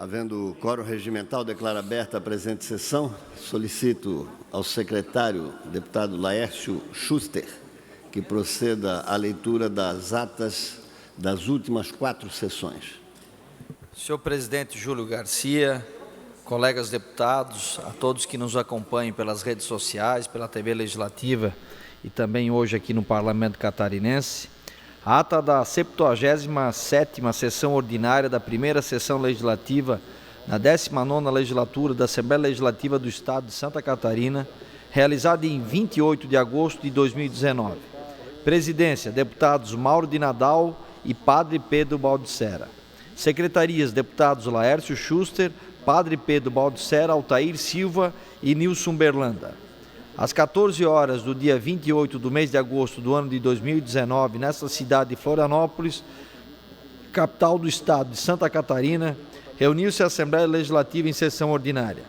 Havendo quórum regimental, declaro aberta a presente sessão. Solicito ao secretário, deputado Laércio Schuster, que proceda à leitura das atas das últimas 4 sessões. Senhor presidente Júlio Garcia, colegas deputados, a todos que nos acompanham pelas redes sociais, pela TV Legislativa e também hoje aqui no Parlamento Catarinense, a ata da 77ª sessão ordinária da primeira sessão legislativa na 19ª legislatura da Assembleia Legislativa do Estado de Santa Catarina, realizada em 28 de agosto de 2019. Presidência, deputados Mauro de Nadal e Padre Pedro Baldissera. Secretarias, deputados Laércio Schuster, Padre Pedro Baldissera, Altair Silva e Nilson Berlanda. Às 14 horas do dia 28 do mês de agosto do ano de 2019, nesta cidade de Florianópolis, capital do estado de Santa Catarina, reuniu-se a Assembleia Legislativa em sessão ordinária.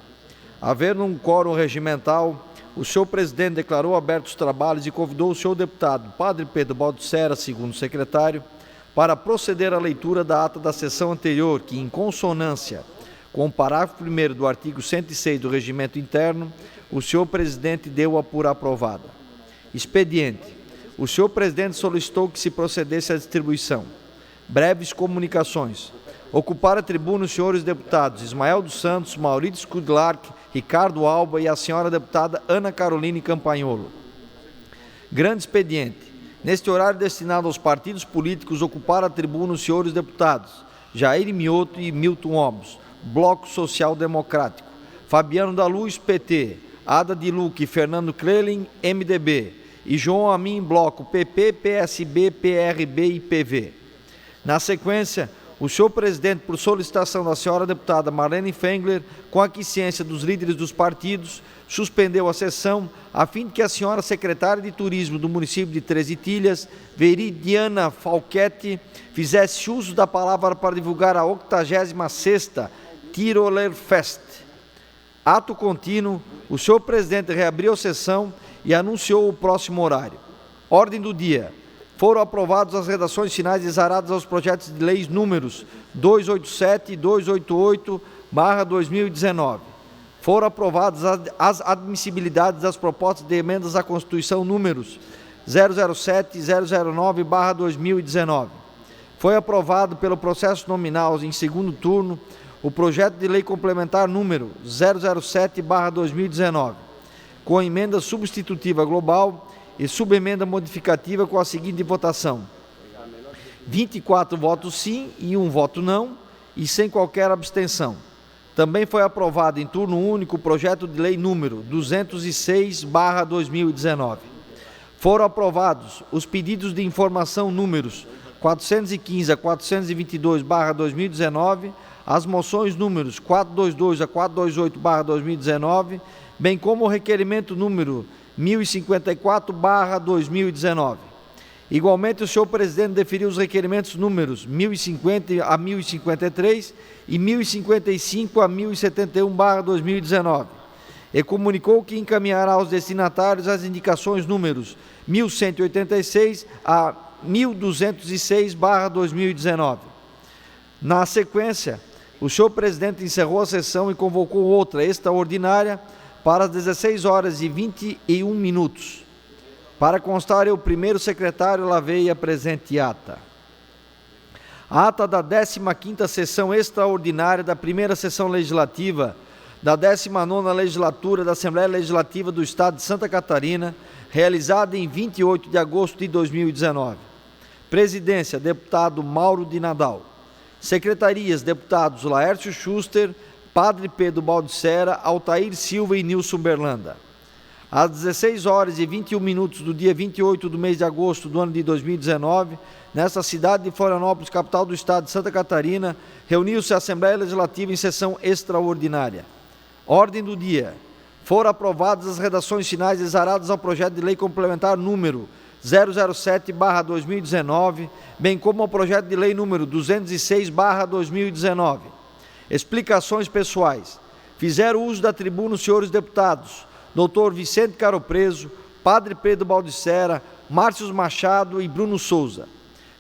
Havendo um quórum regimental, o senhor presidente declarou abertos os trabalhos e convidou o senhor deputado Padre Pedro Baldissera, segundo secretário, para proceder à leitura da ata da sessão anterior, que, em consonância com o parágrafo 1º do artigo 106 do Regimento Interno, o senhor presidente deu-a por aprovada. Expediente. O senhor presidente solicitou que se procedesse à distribuição. Breves comunicações. Ocupar a tribuna os senhores deputados Ismael dos Santos, Maurício Kudlark, Ricardo Alba e a senhora deputada Ana Caroline Campagnolo. Grande expediente. Neste horário destinado aos partidos políticos, ocupar a tribuna os senhores deputados Jair Mioto e Milton Obos, Bloco Social Democrático, Fabiano da Luz, PT, Ada de Luque e Fernando Krelin, MDB, e João Amin, Bloco, PP, PSB, PRB e PV. Na sequência, o senhor presidente, por solicitação da senhora deputada Marlene Fengler, com a aquiescência dos líderes dos partidos, suspendeu a sessão a fim de que a senhora secretária de Turismo do município de Três Itilhas, Veridiana Falquete, fizesse uso da palavra para divulgar a 86ª Tirolerfest. Ato contínuo, o senhor presidente reabriu a sessão e anunciou o próximo horário. Ordem do dia. Foram aprovadas as redações finais exaradas aos projetos de leis números 287 e 288/2019. Foram aprovadas as admissibilidades das propostas de emendas à Constituição números 007 e 009/2019. Foi aprovado pelo processo nominal em segundo turno o projeto de lei complementar número 007/2019, com emenda substitutiva global e subemenda modificativa com a seguinte votação: 24 votos sim e 1 voto não, e sem qualquer abstenção. Também foi aprovado em turno único o projeto de lei número 206/2019. Foram aprovados os pedidos de informação números 415 a 422/2019, as moções números 422 a 428/2019, bem como o requerimento número 1054/2019. Igualmente, o senhor presidente deferiu os requerimentos números 1050 a 1053 e 1055 a 1071/2019 e comunicou que encaminhará aos destinatários as indicações números 1186 a 1206/2019. Na sequência, o senhor presidente encerrou a sessão e convocou outra extraordinária para as 16 horas e 21 minutos. Para constar, eu, primeiro secretário, lavei a presente ata. A ata da 15ª sessão extraordinária da primeira sessão legislativa da 19ª legislatura da Assembleia Legislativa do Estado de Santa Catarina, realizada em 28 de agosto de 2019. Presidência, deputado Mauro de Nadal. Secretarias, deputados Laércio Schuster, Padre Pedro Baldissera, Altair Silva e Nilson Berlanda. Às 16 horas e 21 minutos do dia 28 do mês de agosto do ano de 2019, nesta cidade de Florianópolis, capital do estado de Santa Catarina, reuniu-se a Assembleia Legislativa em sessão extraordinária. Ordem do dia. Foram aprovadas as redações finais exaradas ao projeto de lei complementar número 007/2019, bem como ao projeto de lei número 206/2019. Explicações pessoais. Fizeram uso da tribuna os senhores deputados Dr. Vicente Caropreso, Padre Pedro Baldissera, Márcio Machado e Bruno Souza.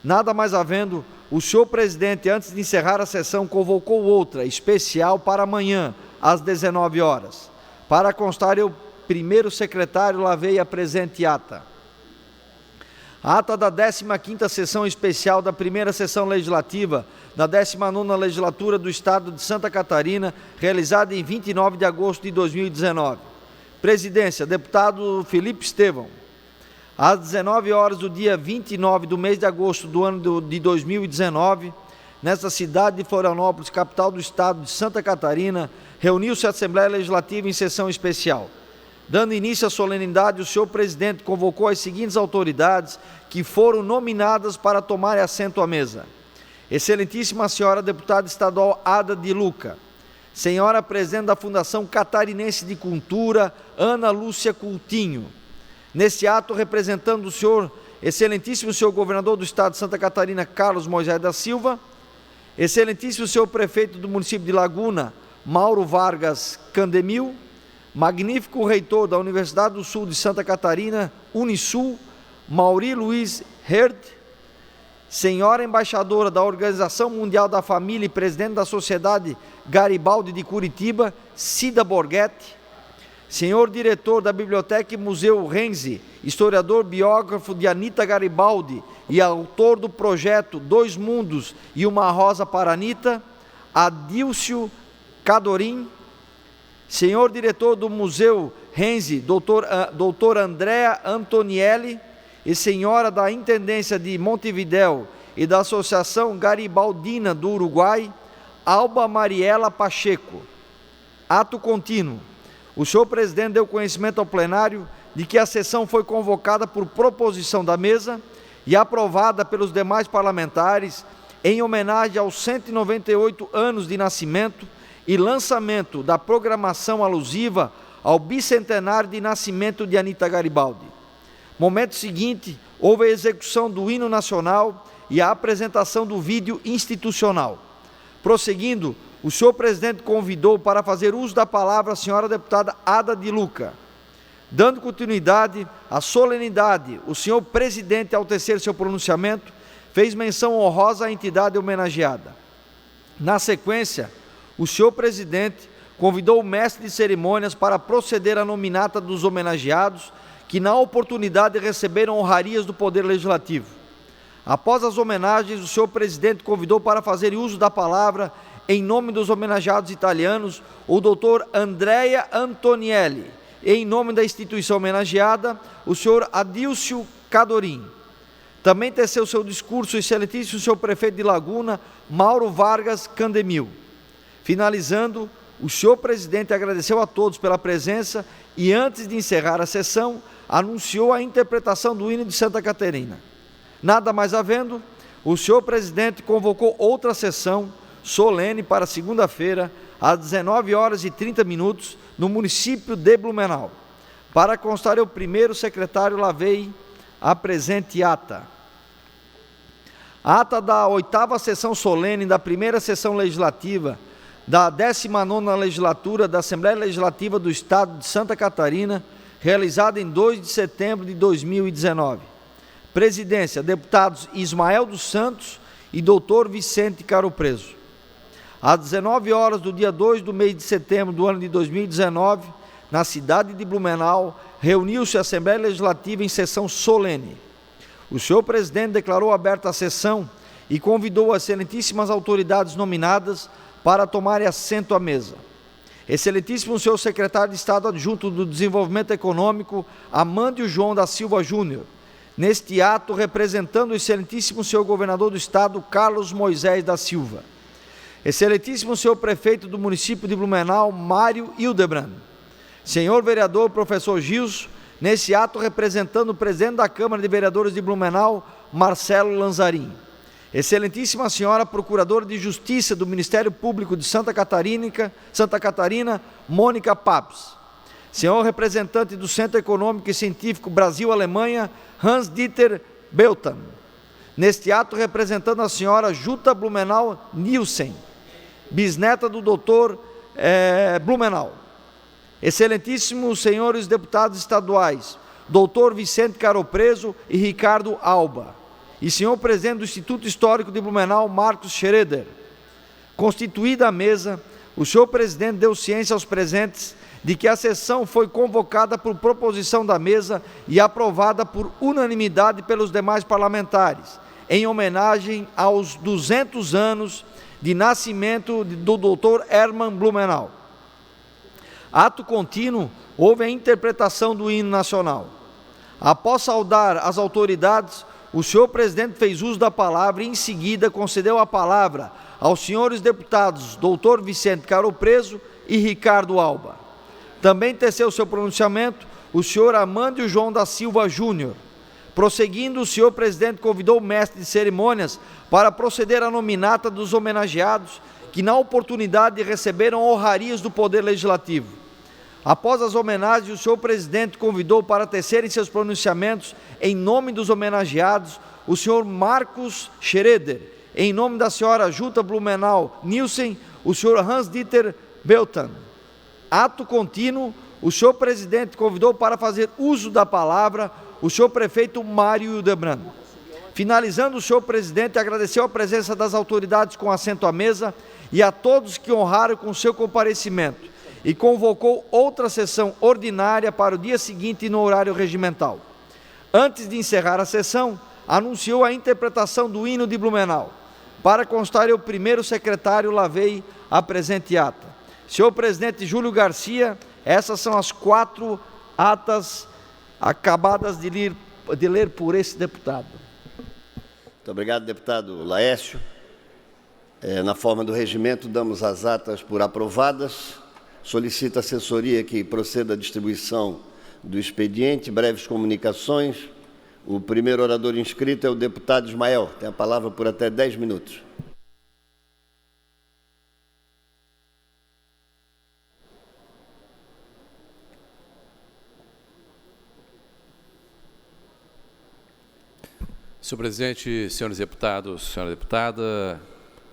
Nada mais havendo, o senhor presidente, antes de encerrar a sessão, convocou outra especial para amanhã, às 19 horas. Para constar, eu, primeiro secretário, lavei a presente ata. A ata da 15ª sessão especial da primeira sessão legislativa da 19ª legislatura do Estado de Santa Catarina, realizada em 29 de agosto de 2019. Presidência, deputado Felipe Estevão. Às 19 horas do dia 29 do mês de agosto do ano de 2019, nesta cidade de Florianópolis, capital do Estado de Santa Catarina, reuniu-se a Assembleia Legislativa em sessão especial. Dando início à solenidade, o senhor presidente convocou as seguintes autoridades que foram nominadas para tomar assento à mesa. Excelentíssima senhora deputada estadual Ada de Luca, senhora presidente da Fundação Catarinense de Cultura, Ana Lúcia Coutinho. Neste ato, representando o senhor, excelentíssimo senhor governador do Estado de Santa Catarina, Carlos Moisés da Silva, excelentíssimo senhor prefeito do município de Laguna, Mauro Vargas Candemil, magnífico reitor da Universidade do Sul de Santa Catarina, Unisul, Mauri Luiz Herd, senhora embaixadora da Organização Mundial da Família e presidente da Sociedade Garibaldi de Curitiba, Cida Borghetti, senhor diretor da Biblioteca e Museu Renzi, historiador biógrafo de Anita Garibaldi e autor do projeto Dois Mundos e uma Rosa para Anita, Adílcio Cadorim, senhor diretor do Museu Renzi, doutor Andréa Antonielli, e senhora da Intendência de Montevidéu e da Associação Garibaldina do Uruguai, Alba Mariela Pacheco. Ato contínuo. O senhor presidente deu conhecimento ao plenário de que a sessão foi convocada por proposição da mesa e aprovada pelos demais parlamentares em homenagem aos 198 anos de nascimento e lançamento da programação alusiva ao bicentenário de nascimento de Anita Garibaldi. Momento seguinte, houve a execução do hino nacional e a apresentação do vídeo institucional. Prosseguindo, o senhor presidente convidou para fazer uso da palavra a senhora deputada Ada de Luca. Dando continuidade à solenidade, o senhor presidente, ao tecer seu pronunciamento, fez menção honrosa à entidade homenageada. Na sequência, o senhor presidente convidou o mestre de cerimônias para proceder à nominata dos homenageados, que na oportunidade receberam honrarias do Poder Legislativo. Após as homenagens, o senhor presidente convidou para fazer uso da palavra, em nome dos homenageados italianos, o doutor Andréa Antonielli, e em nome da instituição homenageada, o senhor Adílcio Cadorim. Também teceu seu discurso o excelentíssimo senhor prefeito de Laguna, Mauro Vargas Candemil. Finalizando, o senhor presidente agradeceu a todos pela presença e, antes de encerrar a sessão, anunciou a interpretação do hino de Santa Catarina. Nada mais havendo, o senhor presidente convocou outra sessão solene para segunda-feira, às 19 horas e 30 minutos, no município de Blumenau. Para constar, eu, primeiro secretário, lavei a presente ata. A ata da 8ª sessão solene da primeira sessão legislativa da 19ª legislatura da Assembleia Legislativa do Estado de Santa Catarina, realizada em 2 de setembro de 2019. Presidência, deputados Ismael dos Santos e doutor Vicente Caro Preso. Às 19 horas do dia 2 do mês de setembro do ano de 2019, na cidade de Blumenau, reuniu-se a Assembleia Legislativa em sessão solene. O senhor presidente declarou aberta a sessão e convidou as excelentíssimas autoridades nominadas para tomarem assento à mesa. Excelentíssimo senhor secretário de Estado adjunto do Desenvolvimento Econômico, Amândio João da Silva Júnior, neste ato representando o excelentíssimo senhor governador do Estado, Carlos Moisés da Silva. Excelentíssimo senhor prefeito do município de Blumenau, Mário Hildebrand. Senhor vereador professor Gilson, nesse ato representando o presidente da Câmara de Vereadores de Blumenau, Marcelo Lanzarin. Excelentíssima senhora procuradora de Justiça do Ministério Público de Santa Catarina, Mônica Paps. Senhor representante do Centro Econômico e Científico Brasil-Alemanha, Hans-Dieter Beltan. Neste ato representando a senhora Jutta Blumenau Nielsen, bisneta do doutor Blumenau. Excelentíssimos senhores deputados estaduais, doutor Vicente Caro Preso e Ricardo Alba. e senhor presidente do Instituto Histórico de Blumenau, Marcos Schroeder. Constituída a mesa, o senhor presidente deu ciência aos presentes de que a sessão foi convocada por proposição da mesa e aprovada por unanimidade pelos demais parlamentares, em homenagem aos 200 anos de nascimento do Dr. Hermann Blumenau. Ato contínuo, houve a interpretação do hino nacional. Após saudar as autoridades, o senhor presidente fez uso da palavra e, em seguida, concedeu a palavra aos senhores deputados Dr. Vicente Caro Preso e Ricardo Alba. Também teceu seu pronunciamento o senhor Amândio João da Silva Júnior. Prosseguindo, o senhor presidente convidou o mestre de cerimônias para proceder à nominata dos homenageados que, na oportunidade, receberam honrarias do Poder Legislativo. Após as homenagens, o senhor presidente convidou para tecerem seus pronunciamentos em nome dos homenageados o senhor Marcos Schroeder, em nome da senhora Jutta Blumenau Nielsen, o senhor Hans-Dieter Beltan. Ato contínuo, o senhor presidente convidou para fazer uso da palavra o senhor prefeito Mário Hildebrand. Finalizando, o senhor presidente agradeceu a presença das autoridades com assento à mesa e a todos que honraram com seu comparecimento e convocou outra sessão ordinária para o dia seguinte no horário regimental. Antes de encerrar a sessão, anunciou a interpretação do hino de Blumenau. Para constar, eu primeiro secretário lavei a presente ata. Senhor presidente Júlio Garcia, essas são as 4 atas acabadas de ler por esse deputado. Muito obrigado, deputado Laércio. Na forma do regimento, damos as atas por aprovadas. Solicito a assessoria que proceda à distribuição do expediente, breves comunicações. O primeiro orador inscrito é o deputado Ismael. Tem a palavra por até 10 minutos. Senhor presidente, senhores deputados, senhora deputada,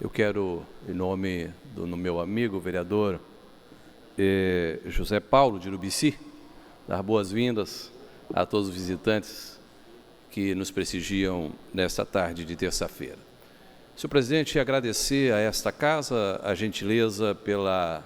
eu quero, em nome do meu amigo vereador José Paulo de Urubici, dar boas-vindas a todos os visitantes que nos prestigiam nesta tarde de terça-feira. Senhor presidente, agradecer a esta casa a gentileza pela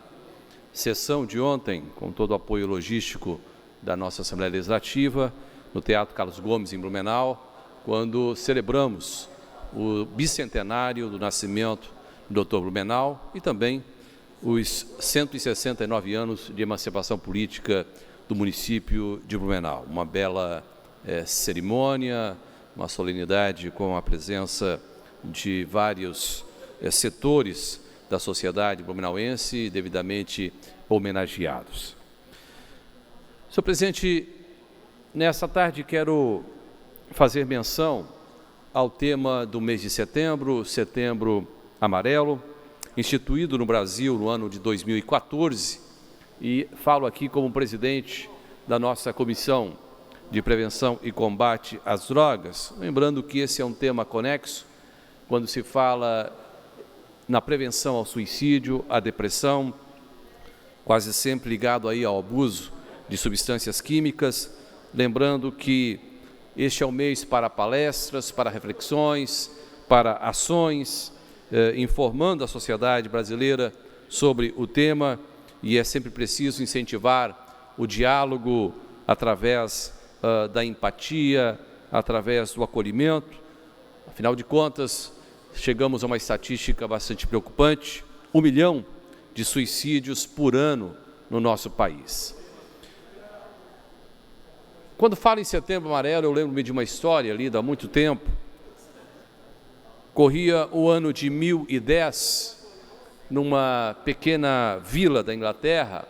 sessão de ontem, com todo o apoio logístico da nossa Assembleia Legislativa, no Teatro Carlos Gomes, em Blumenau, quando celebramos o bicentenário do nascimento do Dr. Blumenau e também os 169 anos de emancipação política do município de Blumenau. Uma bela cerimônia, uma solenidade com a presença de vários setores da sociedade blumenauense devidamente homenageados. Senhor presidente, nessa tarde quero fazer menção ao tema do mês de setembro, Setembro Amarelo, instituído no Brasil no ano de 2014, e falo aqui como presidente da nossa Comissão de Prevenção e Combate às Drogas, lembrando que esse é um tema conexo, quando se fala na prevenção ao suicídio, à depressão, quase sempre ligado aí ao abuso de substâncias químicas, lembrando que este é o mês para palestras, para reflexões, para ações, informando a sociedade brasileira sobre o tema, e é sempre preciso incentivar o diálogo através da empatia, através do acolhimento. Afinal de contas, chegamos a uma estatística bastante preocupante: 1 milhão de suicídios por ano no nosso país. Quando falo em Setembro Amarelo, eu lembro-me de uma história lida há muito tempo. Corria o ano de 1010, numa pequena vila da Inglaterra,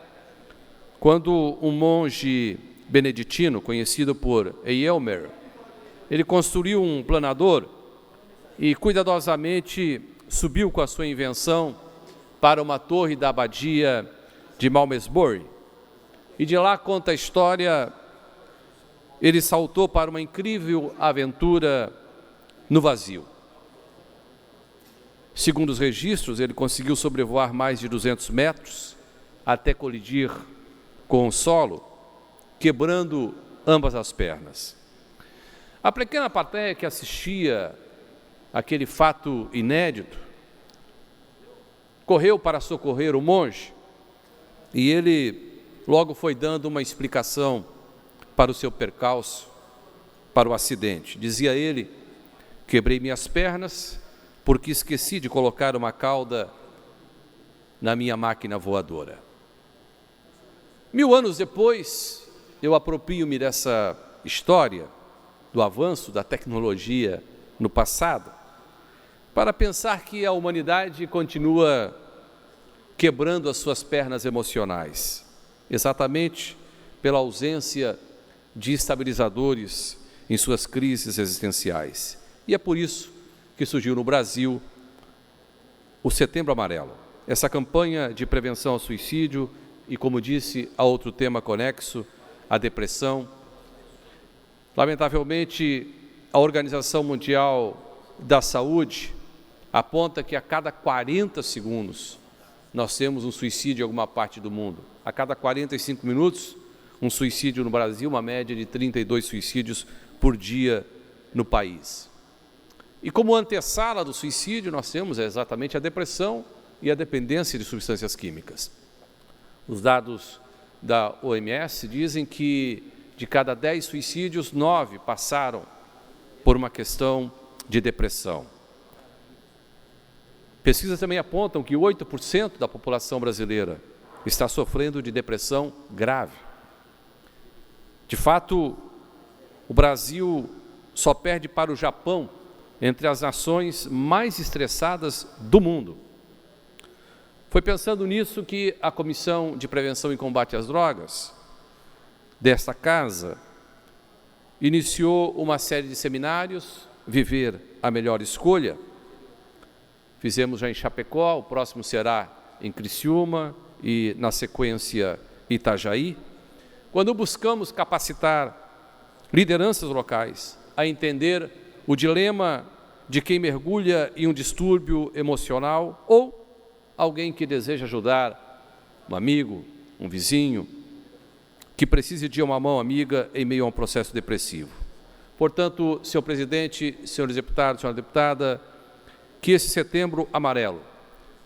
quando um monge beneditino, conhecido por Aylmer, ele construiu um planador e cuidadosamente subiu com a sua invenção para uma torre da abadia de Malmesbury. E de lá conta a história, ele saltou para uma incrível aventura no vazio. Segundo os registros, ele conseguiu sobrevoar mais de 200 metros até colidir com o solo, quebrando ambas as pernas. A pequena plateia que assistia aquele fato inédito correu para socorrer o monge e ele logo foi dando uma explicação para o seu percalço, para o acidente. Dizia ele: quebrei minhas pernas porque esqueci de colocar uma cauda na minha máquina voadora. 1000 anos depois, eu aproprio-me dessa história, do avanço da tecnologia no passado, para pensar que a humanidade continua quebrando as suas pernas emocionais, exatamente pela ausência de estabilizadores em suas crises existenciais. E é por isso que surgiu no Brasil o Setembro Amarelo, essa campanha de prevenção ao suicídio e, como disse, a outro tema conexo, a depressão. Lamentavelmente, a Organização Mundial da Saúde aponta que a cada 40 segundos nós temos um suicídio em alguma parte do mundo. A cada 45 minutos, um suicídio no Brasil, uma média de 32 suicídios por dia no país. E como antessala do suicídio, nós temos exatamente a depressão e a dependência de substâncias químicas. Os dados da OMS dizem que de cada 10 suicídios, 9 passaram por uma questão de depressão. Pesquisas também apontam que 8% da população brasileira está sofrendo de depressão grave. De fato, o Brasil só perde para o Japão entre as nações mais estressadas do mundo. Foi pensando nisso que a Comissão de Prevenção e Combate às Drogas desta casa iniciou uma série de seminários, Viver a Melhor Escolha. Fizemos já em Chapecó, o próximo será em Criciúma e, na sequência, Itajaí, quando buscamos capacitar lideranças locais a entender o dilema de quem mergulha em um distúrbio emocional ou alguém que deseja ajudar um amigo, um vizinho, que precise de uma mão amiga em meio a um processo depressivo. Portanto, senhor presidente, senhores deputados, senhora deputada, que esse Setembro Amarelo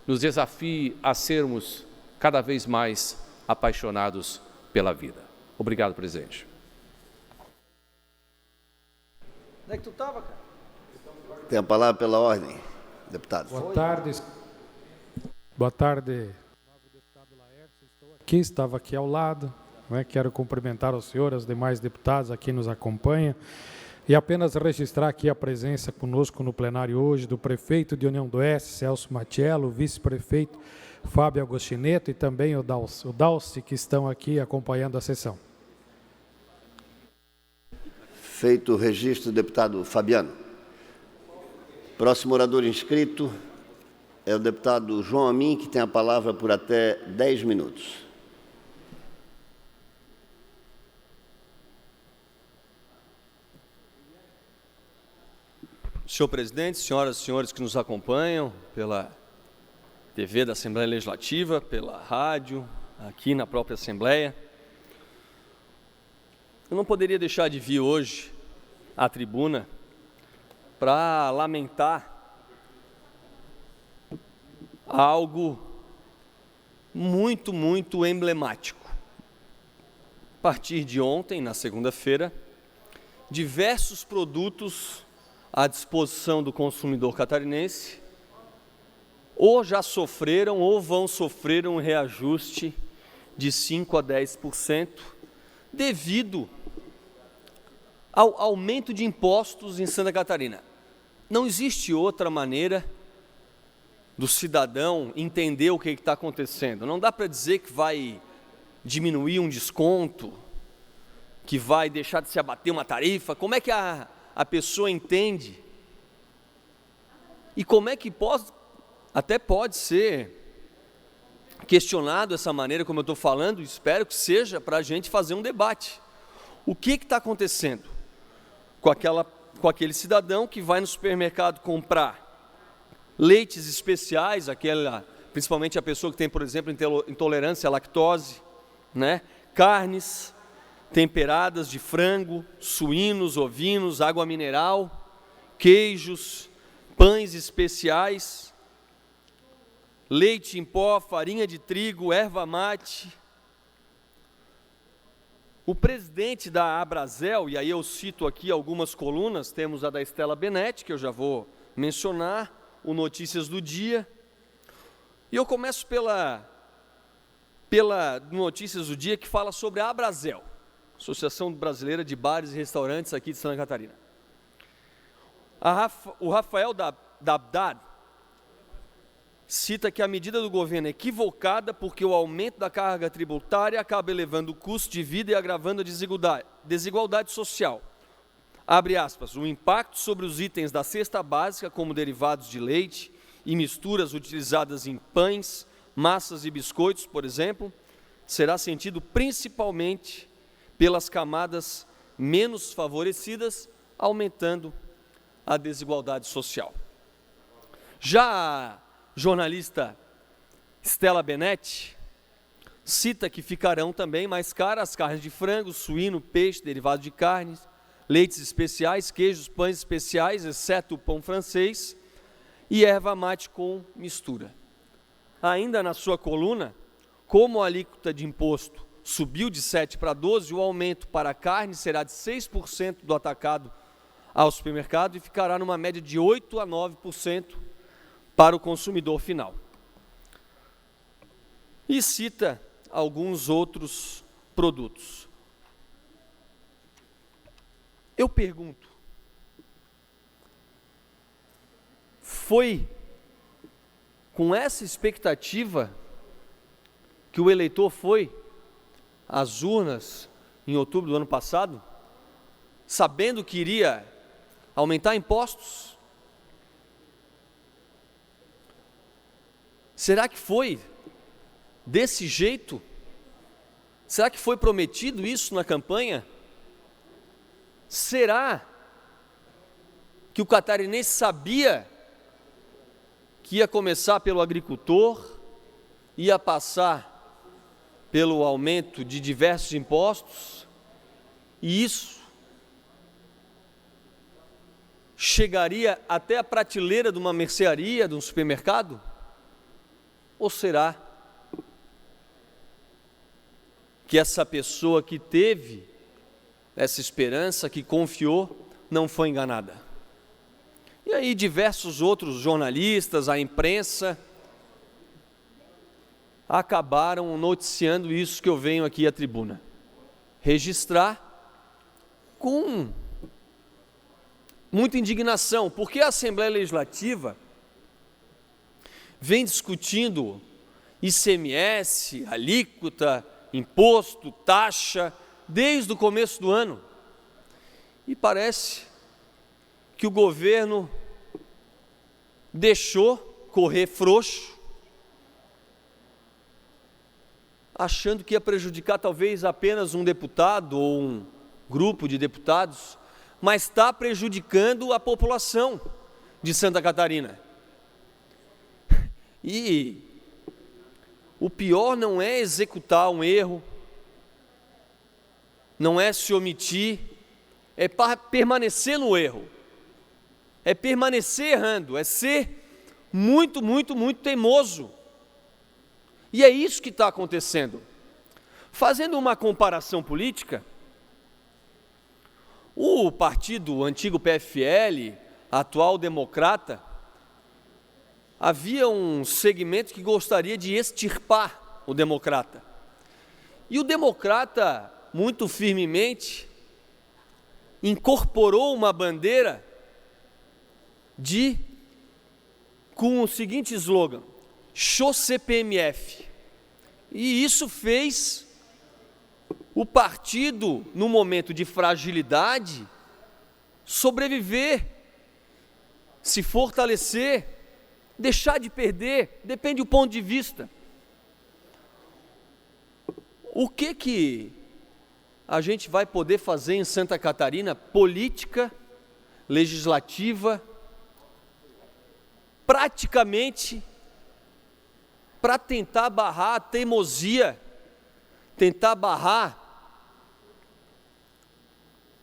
nos desafie a sermos cada vez mais apaixonados pela vida. Obrigado, presidente. Onde é que tu estava, cara? Tem a palavra pela ordem, deputado. Boa tarde. Boa tarde. Estava aqui ao lado. Quero cumprimentar o senhor, os demais deputados aqui nos acompanham. E apenas registrar aqui a presença conosco no plenário hoje do prefeito de União do Oeste, Celso Matiello, o vice-prefeito Fábio Agostineto e também o Dalci, que estão aqui acompanhando a sessão. Feito o registro, deputado Fabiano. Próximo orador inscrito é o deputado João Amin, que tem a palavra por até 10 minutos. Senhor presidente, senhoras e senhores que nos acompanham pela TV da Assembleia Legislativa, pela rádio, aqui na própria Assembleia, eu não poderia deixar de vir hoje à tribuna para lamentar algo muito emblemático. A partir de ontem, na segunda-feira, diversos produtos à disposição do consumidor catarinense ou já sofreram ou vão sofrer um reajuste de 5% a 10% devido ao aumento de impostos em Santa Catarina. Não existe outra maneira do cidadão entender o que está acontecendo. Não dá para dizer que vai diminuir um desconto, que vai deixar de se abater uma tarifa. Como é que a pessoa entende? E como é que até pode ser questionado dessa maneira, como eu estou falando, espero que seja para a gente fazer um debate. O que está acontecendo com aquele cidadão que vai no supermercado comprar leites especiais, principalmente a pessoa que tem, por exemplo, intolerância à lactose, carnes, temperadas de frango, suínos, ovinos, água mineral, queijos, pães especiais, leite em pó, farinha de trigo, erva mate. O presidente da Abrazel, e aí eu cito aqui algumas colunas, temos a da Estela Benetti, que eu já vou mencionar, o Notícias do Dia, e eu começo pela Notícias do Dia, que fala sobre a Abrazel, Associação Brasileira de Bares e Restaurantes aqui de Santa Catarina. O Rafael Dabdad cita que a medida do governo é equivocada porque o aumento da carga tributária acaba elevando o custo de vida e agravando a desigualdade social. Abre aspas, o impacto sobre os itens da cesta básica, como derivados de leite e misturas utilizadas em pães, massas e biscoitos, por exemplo, será sentido principalmente pelas camadas menos favorecidas, aumentando a desigualdade social. Já a jornalista Estela Benetti cita que ficarão também mais caras as carnes de frango, suíno, peixe, derivados de carnes, leites especiais, queijos, pães especiais, exceto o pão francês, e erva mate com mistura. Ainda na sua coluna, como a alíquota de imposto subiu de 7 para 12, o aumento para a carne será de 6% do atacado ao supermercado e ficará numa média de 8 a 9% para o consumidor final. E cita alguns outros produtos. Eu pergunto, foi com essa expectativa que o eleitor foi às urnas em outubro do ano passado, sabendo que iria aumentar impostos? Será que foi desse jeito? Será que foi prometido isso na campanha? Será que o catarinense sabia que ia começar pelo agricultor, ia passar pelo aumento de diversos impostos, e isso chegaria até a prateleira de uma mercearia, de um supermercado? Ou será que essa pessoa que teve essa esperança, que confiou, não foi enganada? E aí diversos outros jornalistas, a imprensa, acabaram noticiando isso que eu venho aqui à tribuna registrar com muita indignação, porque a Assembleia Legislativa vem discutindo ICMS, alíquota, imposto, taxa, desde o começo do ano. E parece que o governo deixou correr frouxo, achando que ia prejudicar talvez apenas um deputado ou um grupo de deputados, mas está prejudicando a população de Santa Catarina. E o pior não é executar um erro, não é se omitir, é permanecer no erro, é permanecer errando, é ser muito, muito, muito teimoso. E é isso que está acontecendo. Fazendo uma comparação política, o partido, o antigo PFL, atual Democrata, havia um segmento que gostaria de extirpar o Democrata. E o Democrata, muito firmemente, incorporou uma bandeira com o seguinte slogan: Show CPMF. E isso fez o partido, no momento de fragilidade, sobreviver, se fortalecer, deixar de perder, depende do ponto de vista. O que a gente vai poder fazer em Santa Catarina, política, legislativa, praticamente, para tentar barrar a teimosia, tentar barrar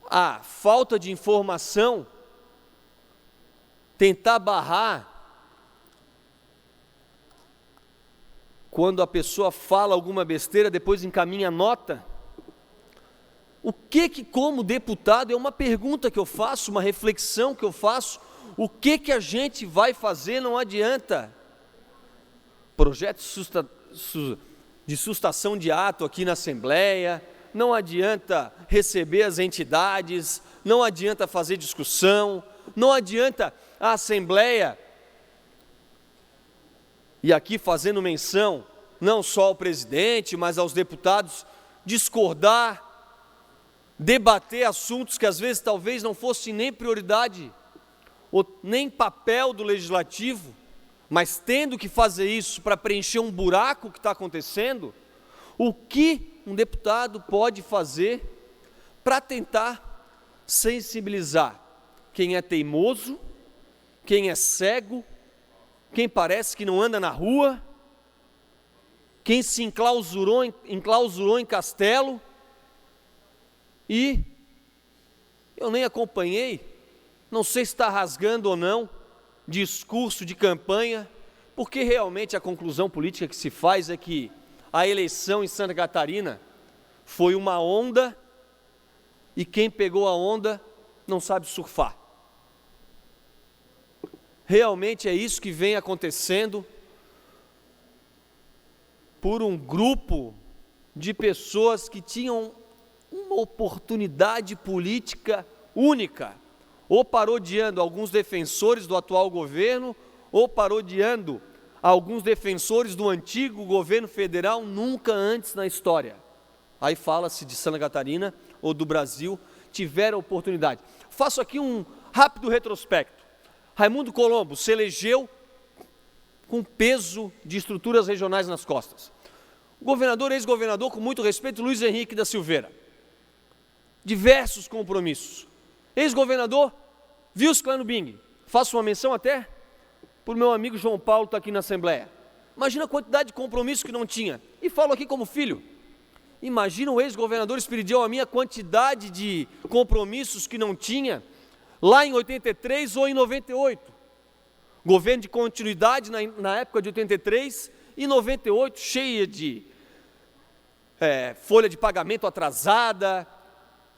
a falta de informação, tentar barrar quando a pessoa fala alguma besteira, depois encaminha nota. O que como deputado, é uma pergunta que eu faço, uma reflexão que eu faço, o que a gente vai fazer? Não adianta projeto de sustação de ato aqui na Assembleia, não adianta receber as entidades, não adianta fazer discussão, não adianta a Assembleia, e aqui fazendo menção não só ao presidente, mas aos deputados, discordar, debater assuntos que às vezes talvez não fossem nem prioridade, ou nem papel do legislativo, mas tendo que fazer isso para preencher um buraco que está acontecendo. O que um deputado pode fazer para tentar sensibilizar quem é teimoso, quem é cego, quem parece que não anda na rua, quem se enclausurou em castelo, e eu nem acompanhei, não sei se está rasgando ou não, discurso de campanha, porque realmente a conclusão política que se faz é que a eleição em Santa Catarina foi uma onda, e quem pegou a onda não sabe surfar. Realmente é isso que vem acontecendo por um grupo de pessoas que tinham uma oportunidade política única, ou parodiando alguns defensores do atual governo, ou parodiando alguns defensores do antigo governo federal, nunca antes na história. Aí fala-se de Santa Catarina ou do Brasil, tiveram oportunidade. Faço aqui um rápido retrospecto. Raimundo Colombo se elegeu com peso de estruturas regionais nas costas. Governador, ex-governador, com muito respeito, Luiz Henrique da Silveira. Diversos compromissos. Ex-governador, Vilso Clanubing. Faço uma menção até para o meu amigo João Paulo, está aqui na Assembleia. Imagina a quantidade de compromissos que não tinha. E falo aqui como filho. Imagina o ex-governador Espiridião a minha quantidade de compromissos que não tinha lá em 83 ou em 98. Governo de continuidade na época de 83 e 98, cheia de folha de pagamento atrasada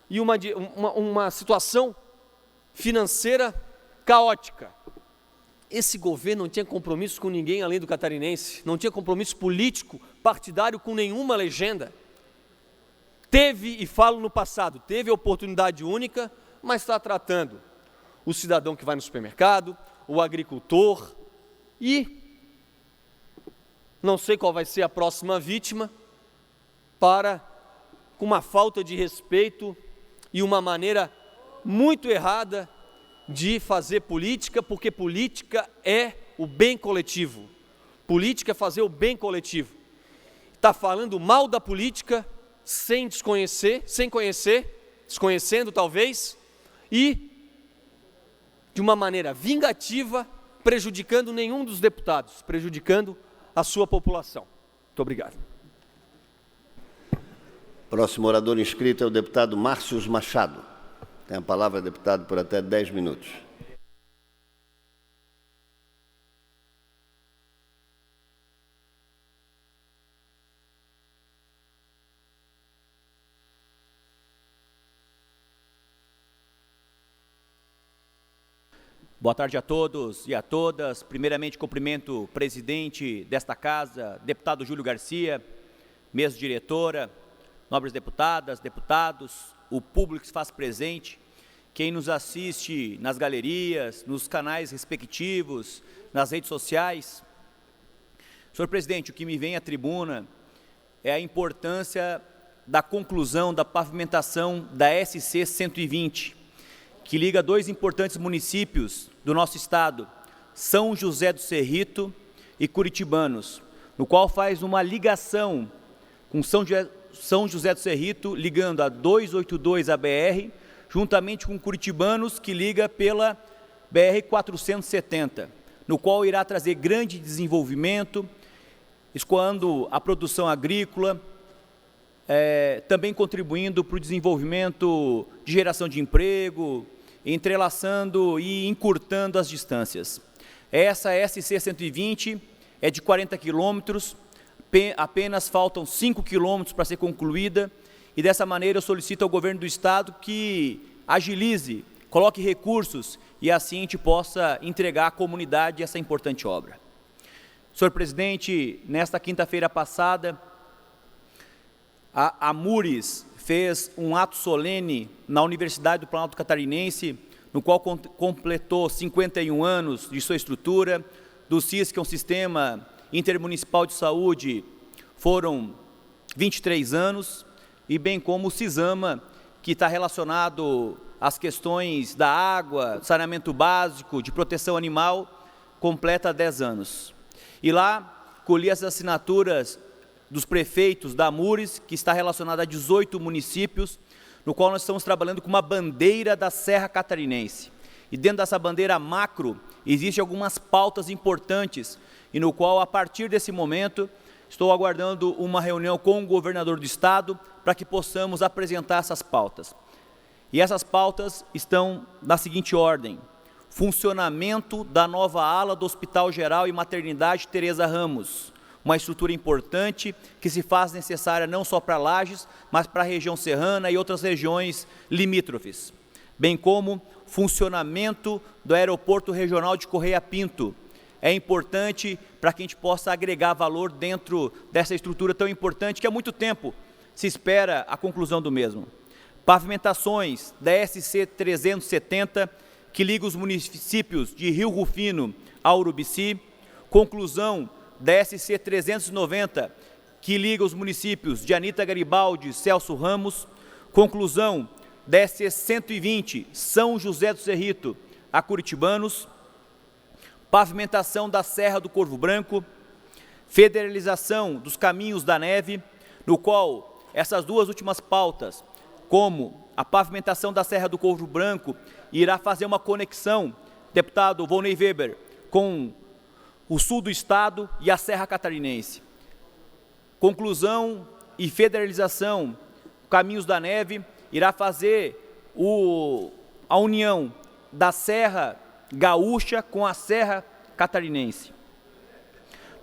e uma situação financeira caótica. Esse governo não tinha compromisso com ninguém além do catarinense, não tinha compromisso político, partidário com nenhuma legenda. Teve, e falo no passado, teve a oportunidade única, mas está tratando o cidadão que vai no supermercado, o agricultor, e não sei qual vai ser a próxima vítima, com uma falta de respeito e uma maneira muito errada de fazer política, porque política é o bem coletivo. Política é fazer o bem coletivo. Está falando mal da política sem conhecer, desconhecendo talvez, e de uma maneira vingativa, prejudicando nenhum dos deputados, prejudicando a sua população. Muito obrigado. Próximo orador inscrito é o deputado Márcio Machado. Tem a palavra, deputado, por até 10 minutos. Boa tarde a todos e a todas. Primeiramente, cumprimento o presidente desta casa, deputado Júlio Garcia, mesa diretora, nobres deputadas, deputados, o público que se faz presente, quem nos assiste nas galerias, nos canais respectivos, nas redes sociais. Senhor presidente, o que me vem à tribuna é a importância da conclusão da pavimentação da SC 120, que liga dois importantes municípios do nosso estado, São José do Cerrito e Curitibanos, no qual faz uma ligação com São José do Cerrito, ligando a 282 ABR, juntamente com Curitibanos, que liga pela BR-470, no qual irá trazer grande desenvolvimento, escoando a produção agrícola, também contribuindo para o desenvolvimento de geração de emprego, entrelaçando e encurtando as distâncias. Essa SC-120 é de 40 quilômetros, apenas faltam 5 quilômetros para ser concluída, e dessa maneira eu solicito ao governo do Estado que agilize, coloque recursos e assim a gente possa entregar à comunidade essa importante obra. Senhor presidente, nesta quinta-feira passada, a MURIS fez um ato solene na Universidade do Planalto Catarinense, no qual completou 51 anos de sua estrutura. Do CIS, que é um Sistema Intermunicipal de Saúde, foram 23 anos, e bem como o CISAMA, que está relacionado às questões da água, saneamento básico, de proteção animal, completa 10 anos. E lá, colhi as assinaturas dos prefeitos da MURIS, que está relacionada a 18 municípios, no qual nós estamos trabalhando com uma bandeira da Serra Catarinense. E dentro dessa bandeira macro, existem algumas pautas importantes, e no qual, a partir desse momento, estou aguardando uma reunião com o governador do Estado, para que possamos apresentar essas pautas. E essas pautas estão na seguinte ordem: funcionamento da nova ala do Hospital Geral e Maternidade Tereza Ramos, uma estrutura importante que se faz necessária não só para Lages, mas para a região serrana e outras regiões limítrofes, bem como funcionamento do Aeroporto Regional de Correia Pinto. É importante para que a gente possa agregar valor dentro dessa estrutura tão importante que há muito tempo se espera a conclusão do mesmo. Pavimentações da SC 370, que liga os municípios de Rio Rufino a Urubici, conclusão da SC 390, que liga os municípios de Anita Garibaldi e Celso Ramos, conclusão da SC 120, São José do Cerrito a Curitibanos, pavimentação da Serra do Corvo Branco, federalização dos caminhos da neve, no qual essas duas últimas pautas, como a pavimentação da Serra do Corvo Branco, irá fazer uma conexão, deputado Volney Weber, com o sul do estado e a Serra Catarinense. Conclusão e federalização, Caminhos da Neve, irá fazer a união da Serra Gaúcha com a Serra Catarinense.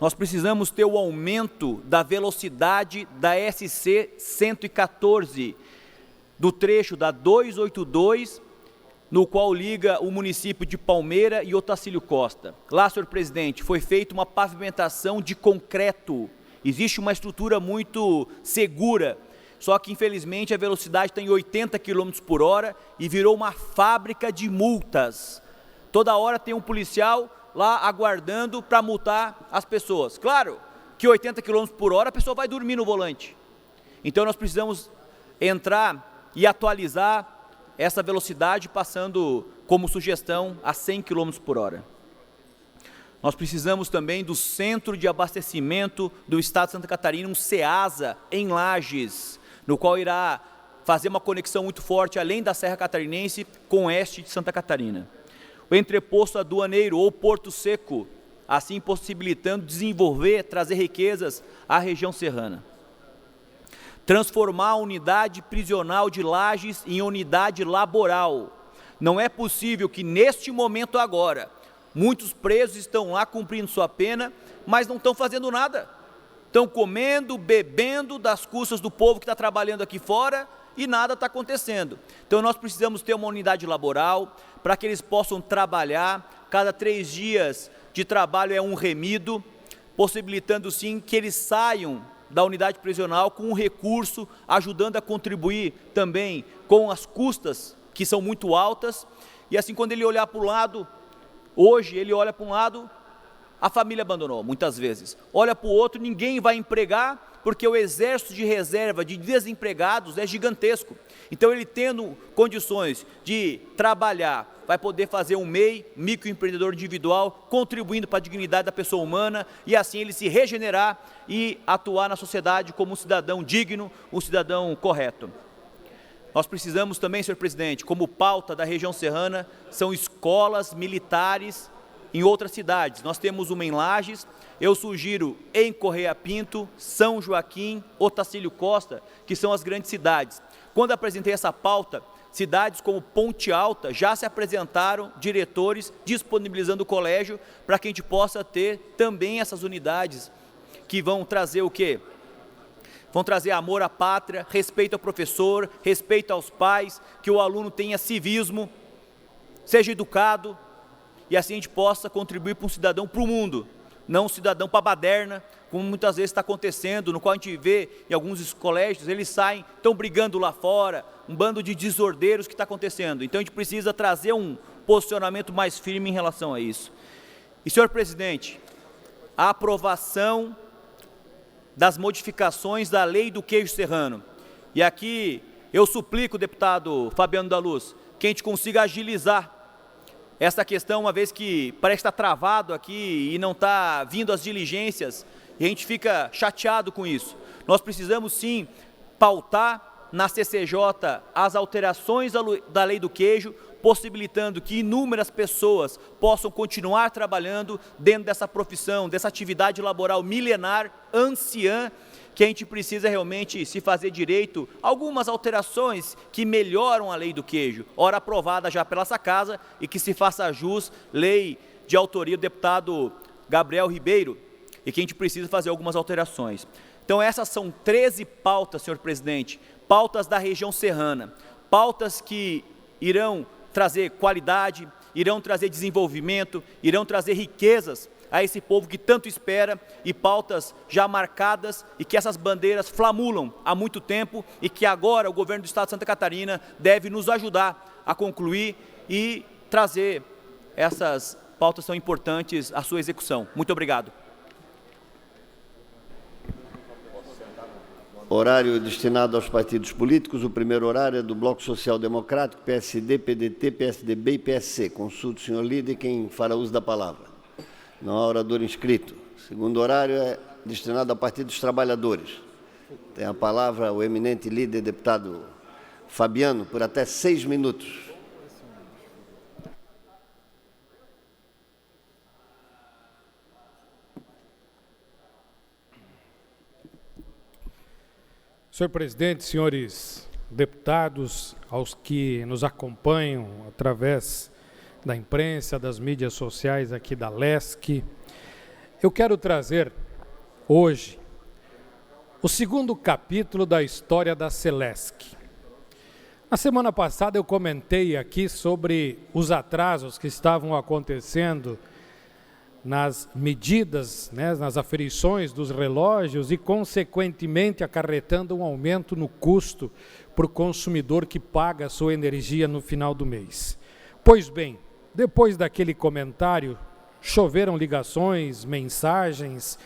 Nós precisamos ter o aumento da velocidade da SC 114, do trecho da 282, no qual liga o município de Palmeira e Otacílio Costa. Lá, senhor presidente, foi feita uma pavimentação de concreto. Existe uma estrutura muito segura, só que infelizmente a velocidade está em 80 km por hora e virou uma fábrica de multas. Toda hora tem um policial lá aguardando para multar as pessoas. Claro que 80 km por hora a pessoa vai dormir no volante. Então nós precisamos entrar e atualizar essa velocidade, passando como sugestão a 100 km por hora. Nós precisamos também do Centro de Abastecimento do Estado de Santa Catarina, um CEASA, em Lages, no qual irá fazer uma conexão muito forte, além da Serra Catarinense, com o oeste de Santa Catarina. O entreposto aduaneiro ou Porto Seco, assim possibilitando desenvolver, trazer riquezas à região serrana. Transformar a unidade prisional de Lages em unidade laboral. Não é possível que neste momento agora, muitos presos estão lá cumprindo sua pena, mas não estão fazendo nada. Estão comendo, bebendo das custas do povo que está trabalhando aqui fora e nada está acontecendo. Então nós precisamos ter uma unidade laboral para que eles possam trabalhar. Cada 3 dias de trabalho é um remido, possibilitando sim que eles saiam da unidade prisional com um recurso, ajudando a contribuir também com as custas, que são muito altas, e assim quando ele olhar para o lado, hoje ele olha para um lado, a família abandonou, muitas vezes. Olha para o outro, ninguém vai empregar, porque o exército de reserva de desempregados é gigantesco. Então ele tendo condições de trabalhar, vai poder fazer um MEI, microempreendedor individual, contribuindo para a dignidade da pessoa humana, e assim ele se regenerar e atuar na sociedade como um cidadão digno, um cidadão correto. Nós precisamos também, senhor presidente, como pauta da região serrana, são escolas militares em outras cidades. Nós temos uma em Lages, eu sugiro em Correia Pinto, São Joaquim, Otacílio Costa, que são as grandes cidades. Quando apresentei essa pauta, cidades como Ponte Alta já se apresentaram diretores disponibilizando o colégio para que a gente possa ter também essas unidades que vão trazer o quê? Vão trazer amor à pátria, respeito ao professor, respeito aos pais, que o aluno tenha civismo, seja educado, e assim a gente possa contribuir para um cidadão para o mundo, não um cidadão para a baderna, como muitas vezes está acontecendo, no qual a gente vê em alguns colégios, eles saem, estão brigando lá fora, um bando de desordeiros que está acontecendo. Então a gente precisa trazer um posicionamento mais firme em relação a isso. E, senhor presidente, a aprovação das modificações da lei do queijo serrano. E aqui eu suplico, deputado Fabiano da Luz, que a gente consiga agilizar essa questão, uma vez que parece estar travado aqui e não está vindo as diligências, e a gente fica chateado com isso. Nós precisamos sim pautar na CCJ as alterações da lei do queijo, possibilitando que inúmeras pessoas possam continuar trabalhando dentro dessa profissão, dessa atividade laboral milenar, anciã, que a gente precisa realmente se fazer direito, algumas alterações que melhoram a lei do queijo, ora aprovada já pela essa casa, e que se faça jus, lei de autoria do deputado Gabriel Ribeiro, e que a gente precisa fazer algumas alterações. Então essas são 13 pautas, senhor presidente, pautas da região serrana, pautas que irão trazer qualidade, irão trazer desenvolvimento, irão trazer riquezas a esse povo que tanto espera, e pautas já marcadas e que essas bandeiras flamulam há muito tempo e que agora o governo do estado de Santa Catarina deve nos ajudar a concluir e trazer essas pautas tão importantes à sua execução. Muito obrigado. Horário destinado aos partidos políticos. O primeiro horário é do Bloco Social Democrático, PSD, PDT, PSDB e PSC. Consulte o senhor líder quem fará uso da palavra. Não há orador inscrito. O segundo horário é destinado ao Partido dos Trabalhadores. Tem a palavra o eminente líder, deputado Fabiano, por até 6 minutos. Senhor presidente, senhores deputados, aos que nos acompanham através da imprensa, das mídias sociais aqui da LESC, eu quero trazer hoje o segundo capítulo da história da Celesc. Na semana passada eu comentei aqui sobre os atrasos que estavam acontecendo nas medidas, nas aferições dos relógios e, consequentemente, acarretando um aumento no custo para o consumidor que paga a sua energia no final do mês. Pois bem, depois daquele comentário, choveram ligações, mensagens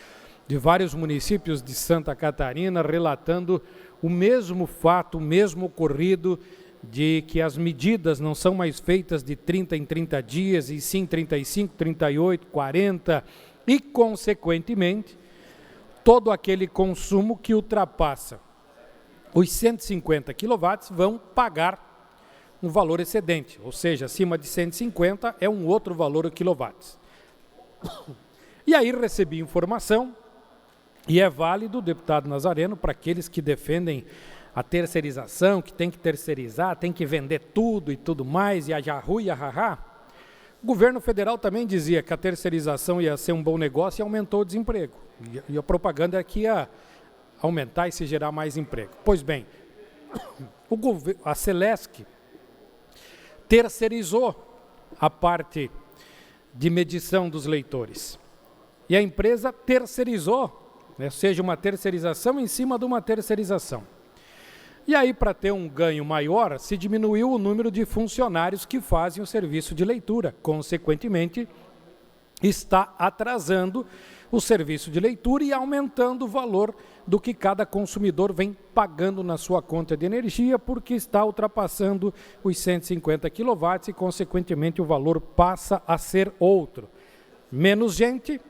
de vários municípios de Santa Catarina relatando o mesmo fato, o mesmo ocorrido, de que as medidas não são mais feitas de 30 em 30 dias, e sim 35, 38, 40, e, consequentemente, todo aquele consumo que ultrapassa os 150 kW vão pagar um valor excedente, ou seja, acima de 150 é um outro valor o quilowatts. E aí recebi informação, e é válido, deputado Nazareno, para aqueles que defendem a terceirização, que tem que terceirizar, tem que vender tudo e tudo mais, e a jarru e a rará. O governo federal também dizia que a terceirização ia ser um bom negócio e aumentou o desemprego. E a propaganda é que ia aumentar e se gerar mais emprego. Pois bem, a Celesc terceirizou a parte de medição dos leitores. E a empresa terceirizou, ou seja, uma terceirização em cima de uma terceirização. E aí, para ter um ganho maior, se diminuiu o número de funcionários que fazem o serviço de leitura. Consequentemente, está atrasando o serviço de leitura e aumentando o valor do que cada consumidor vem pagando na sua conta de energia, porque está ultrapassando os 150 kW e, consequentemente, o valor passa a ser outro. Menos gente,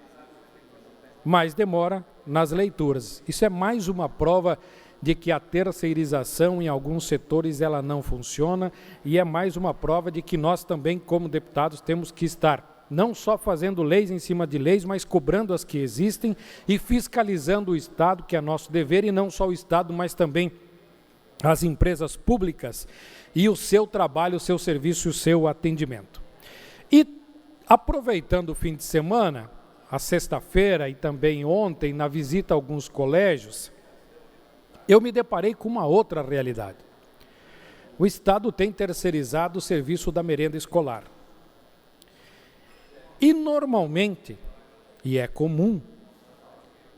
mais demora nas leituras. Isso é mais uma prova de que a terceirização em alguns setores ela não funciona, e é mais uma prova de que nós também, como deputados, temos que estar não só fazendo leis em cima de leis, mas cobrando as que existem e fiscalizando o Estado, que é nosso dever, e não só o Estado, mas também as empresas públicas e o seu trabalho, o seu serviço e o seu atendimento. E, aproveitando o fim de semana, a sexta-feira e também ontem, na visita a alguns colégios, eu me deparei com uma outra realidade. O Estado tem terceirizado o serviço da merenda escolar. E normalmente, e é comum,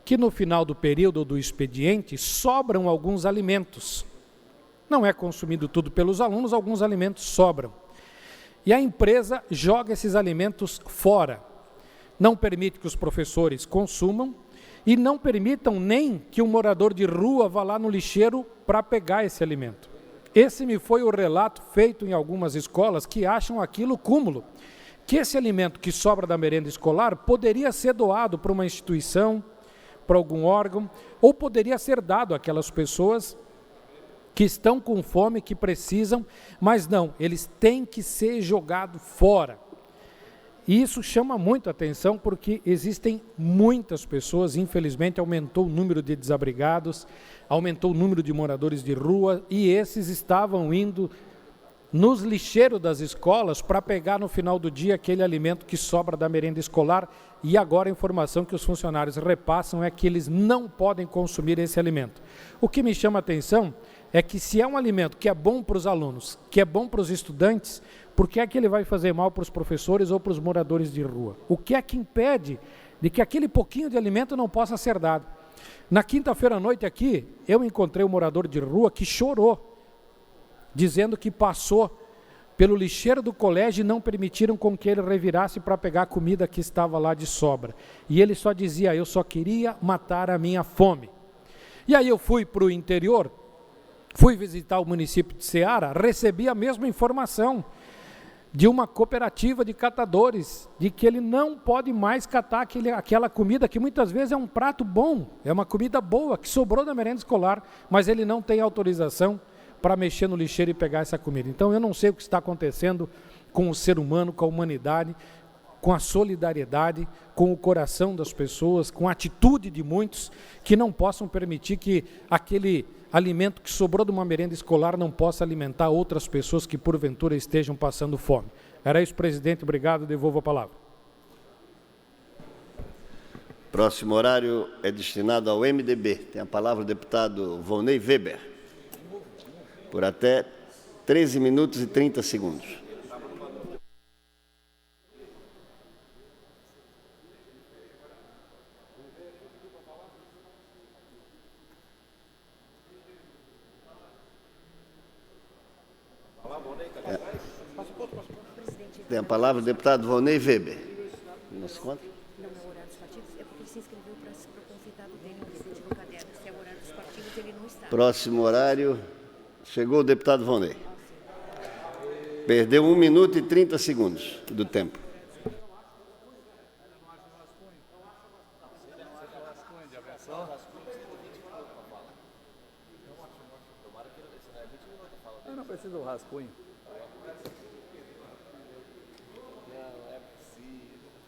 que no final do período do expediente sobram alguns alimentos. Não é consumido tudo pelos alunos, alguns alimentos sobram. E a empresa joga esses alimentos fora. Não permite que os professores consumam e não permitam nem que um morador de rua vá lá no lixeiro para pegar esse alimento. Esse me foi o relato feito em algumas escolas que acham aquilo cúmulo, que esse alimento que sobra da merenda escolar poderia ser doado para uma instituição, para algum órgão, ou poderia ser dado àquelas pessoas que estão com fome, que precisam, mas não, eles têm que ser jogados fora. E isso chama muito a atenção porque existem muitas pessoas, infelizmente aumentou o número de desabrigados, aumentou o número de moradores de rua e esses estavam indo nos lixeiros das escolas para pegar no final do dia aquele alimento que sobra da merenda escolar e agora a informação que os funcionários repassam é que eles não podem consumir esse alimento. O que me chama a atenção é que se é um alimento que é bom para os alunos, que é bom para os estudantes, por que é que ele vai fazer mal para os professores ou para os moradores de rua? O que é que impede de que aquele pouquinho de alimento não possa ser dado? Na quinta-feira à noite aqui, eu encontrei um morador de rua que chorou, dizendo que passou pelo lixeiro do colégio e não permitiram com que ele revirasse para pegar a comida que estava lá de sobra. E ele só dizia, eu só queria matar a minha fome. E aí eu fui para o interior, fui visitar o município de Ceará, recebi a mesma informação de uma cooperativa de catadores, de que ele não pode mais catar aquela comida que muitas vezes é um prato bom, é uma comida boa, que sobrou da merenda escolar, mas ele não tem autorização para mexer no lixeiro e pegar essa comida. Então eu não sei o que está acontecendo com o ser humano, com a humanidade, com a solidariedade, com o coração das pessoas, com a atitude de muitos que não possam permitir que aquele alimento que sobrou de uma merenda escolar não possa alimentar outras pessoas que porventura estejam passando fome. Era isso, presidente. Obrigado. Devolvo a palavra. Próximo horário é destinado ao MDB. Tem a palavra o deputado Volney Weber, por até 13 minutos e 30 segundos. Tem a palavra o deputado Volney Weber. Não se conta? Não é o horário dos partidos, é porque ele se inscreveu para o convidado dele, no caderno. Se é o horário dos partidos, ele não está. Próximo horário, chegou o deputado Volney. Perdeu 1 minuto e 30 segundos do tempo. Eu não preciso do rascunho.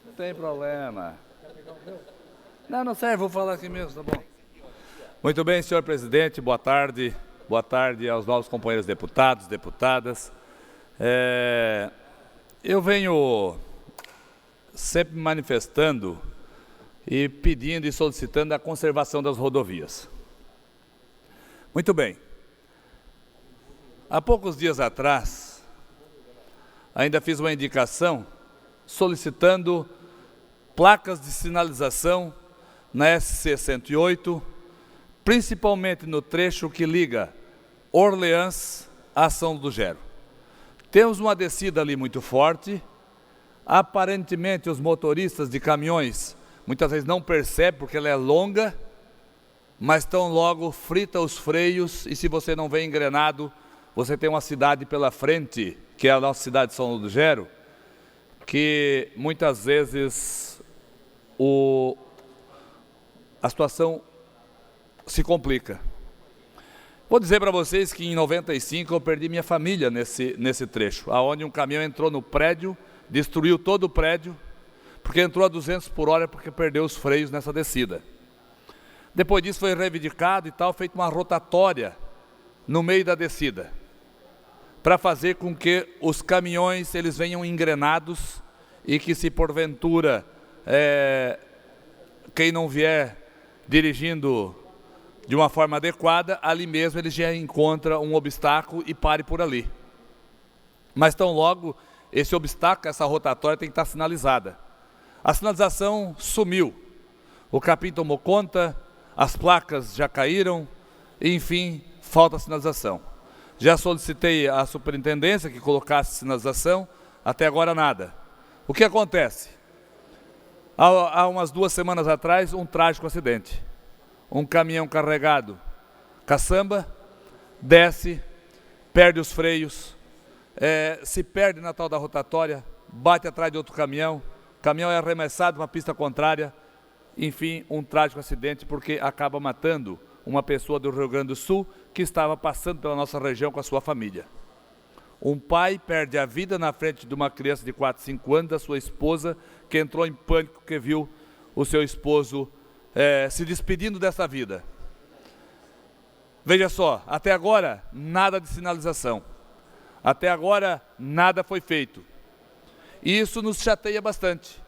Não tem problema. Não serve, vou falar aqui mesmo, tá bom. Muito bem, senhor presidente, boa tarde. Boa tarde aos novos companheiros deputados, deputadas. Eu venho sempre manifestando e pedindo e solicitando a conservação das rodovias. Muito bem. Há poucos dias atrás, ainda fiz uma indicação solicitando placas de sinalização na SC 108, principalmente no trecho que liga Orleans a São Lugero. Temos uma descida ali muito forte, aparentemente os motoristas de caminhões muitas vezes não percebem porque ela é longa, mas tão logo frita os freios e se você não vem engrenado, você tem uma cidade pela frente, que é a nossa cidade de São Lugero, que muitas vezes a situação se complica. Vou dizer para vocês que em 95 eu perdi minha família nesse trecho, aonde um caminhão entrou no prédio, destruiu todo o prédio porque entrou a 200 por hora porque perdeu os freios nessa descida. Depois disso foi reivindicado e tal, feito uma rotatória no meio da descida, para fazer com que os caminhões eles venham engrenados e que, se porventura quem não vier dirigindo de uma forma adequada, ali mesmo ele já encontra um obstáculo e pare por ali. Mas tão logo esse obstáculo, essa rotatória tem que estar sinalizada. A sinalização sumiu, o capim tomou conta, as placas já caíram, enfim, falta a sinalização. Já solicitei à superintendência que colocasse sinalização, até agora nada. O que acontece? Há umas 2 semanas atrás, um trágico acidente. Um caminhão carregado caçamba, desce, perde os freios, se perde na tal da rotatória, bate atrás de outro caminhão, o caminhão é arremessado para a pista contrária, enfim, um trágico acidente, porque acaba matando uma pessoa do Rio Grande do Sul que estava passando pela nossa região com a sua família. Um pai perde a vida na frente de uma criança de 4, 5 anos, da sua esposa, que entrou em pânico porque viu o seu esposo se despedindo dessa vida. Veja só, até agora nada de sinalização, até agora nada foi feito. E isso nos chateia bastante,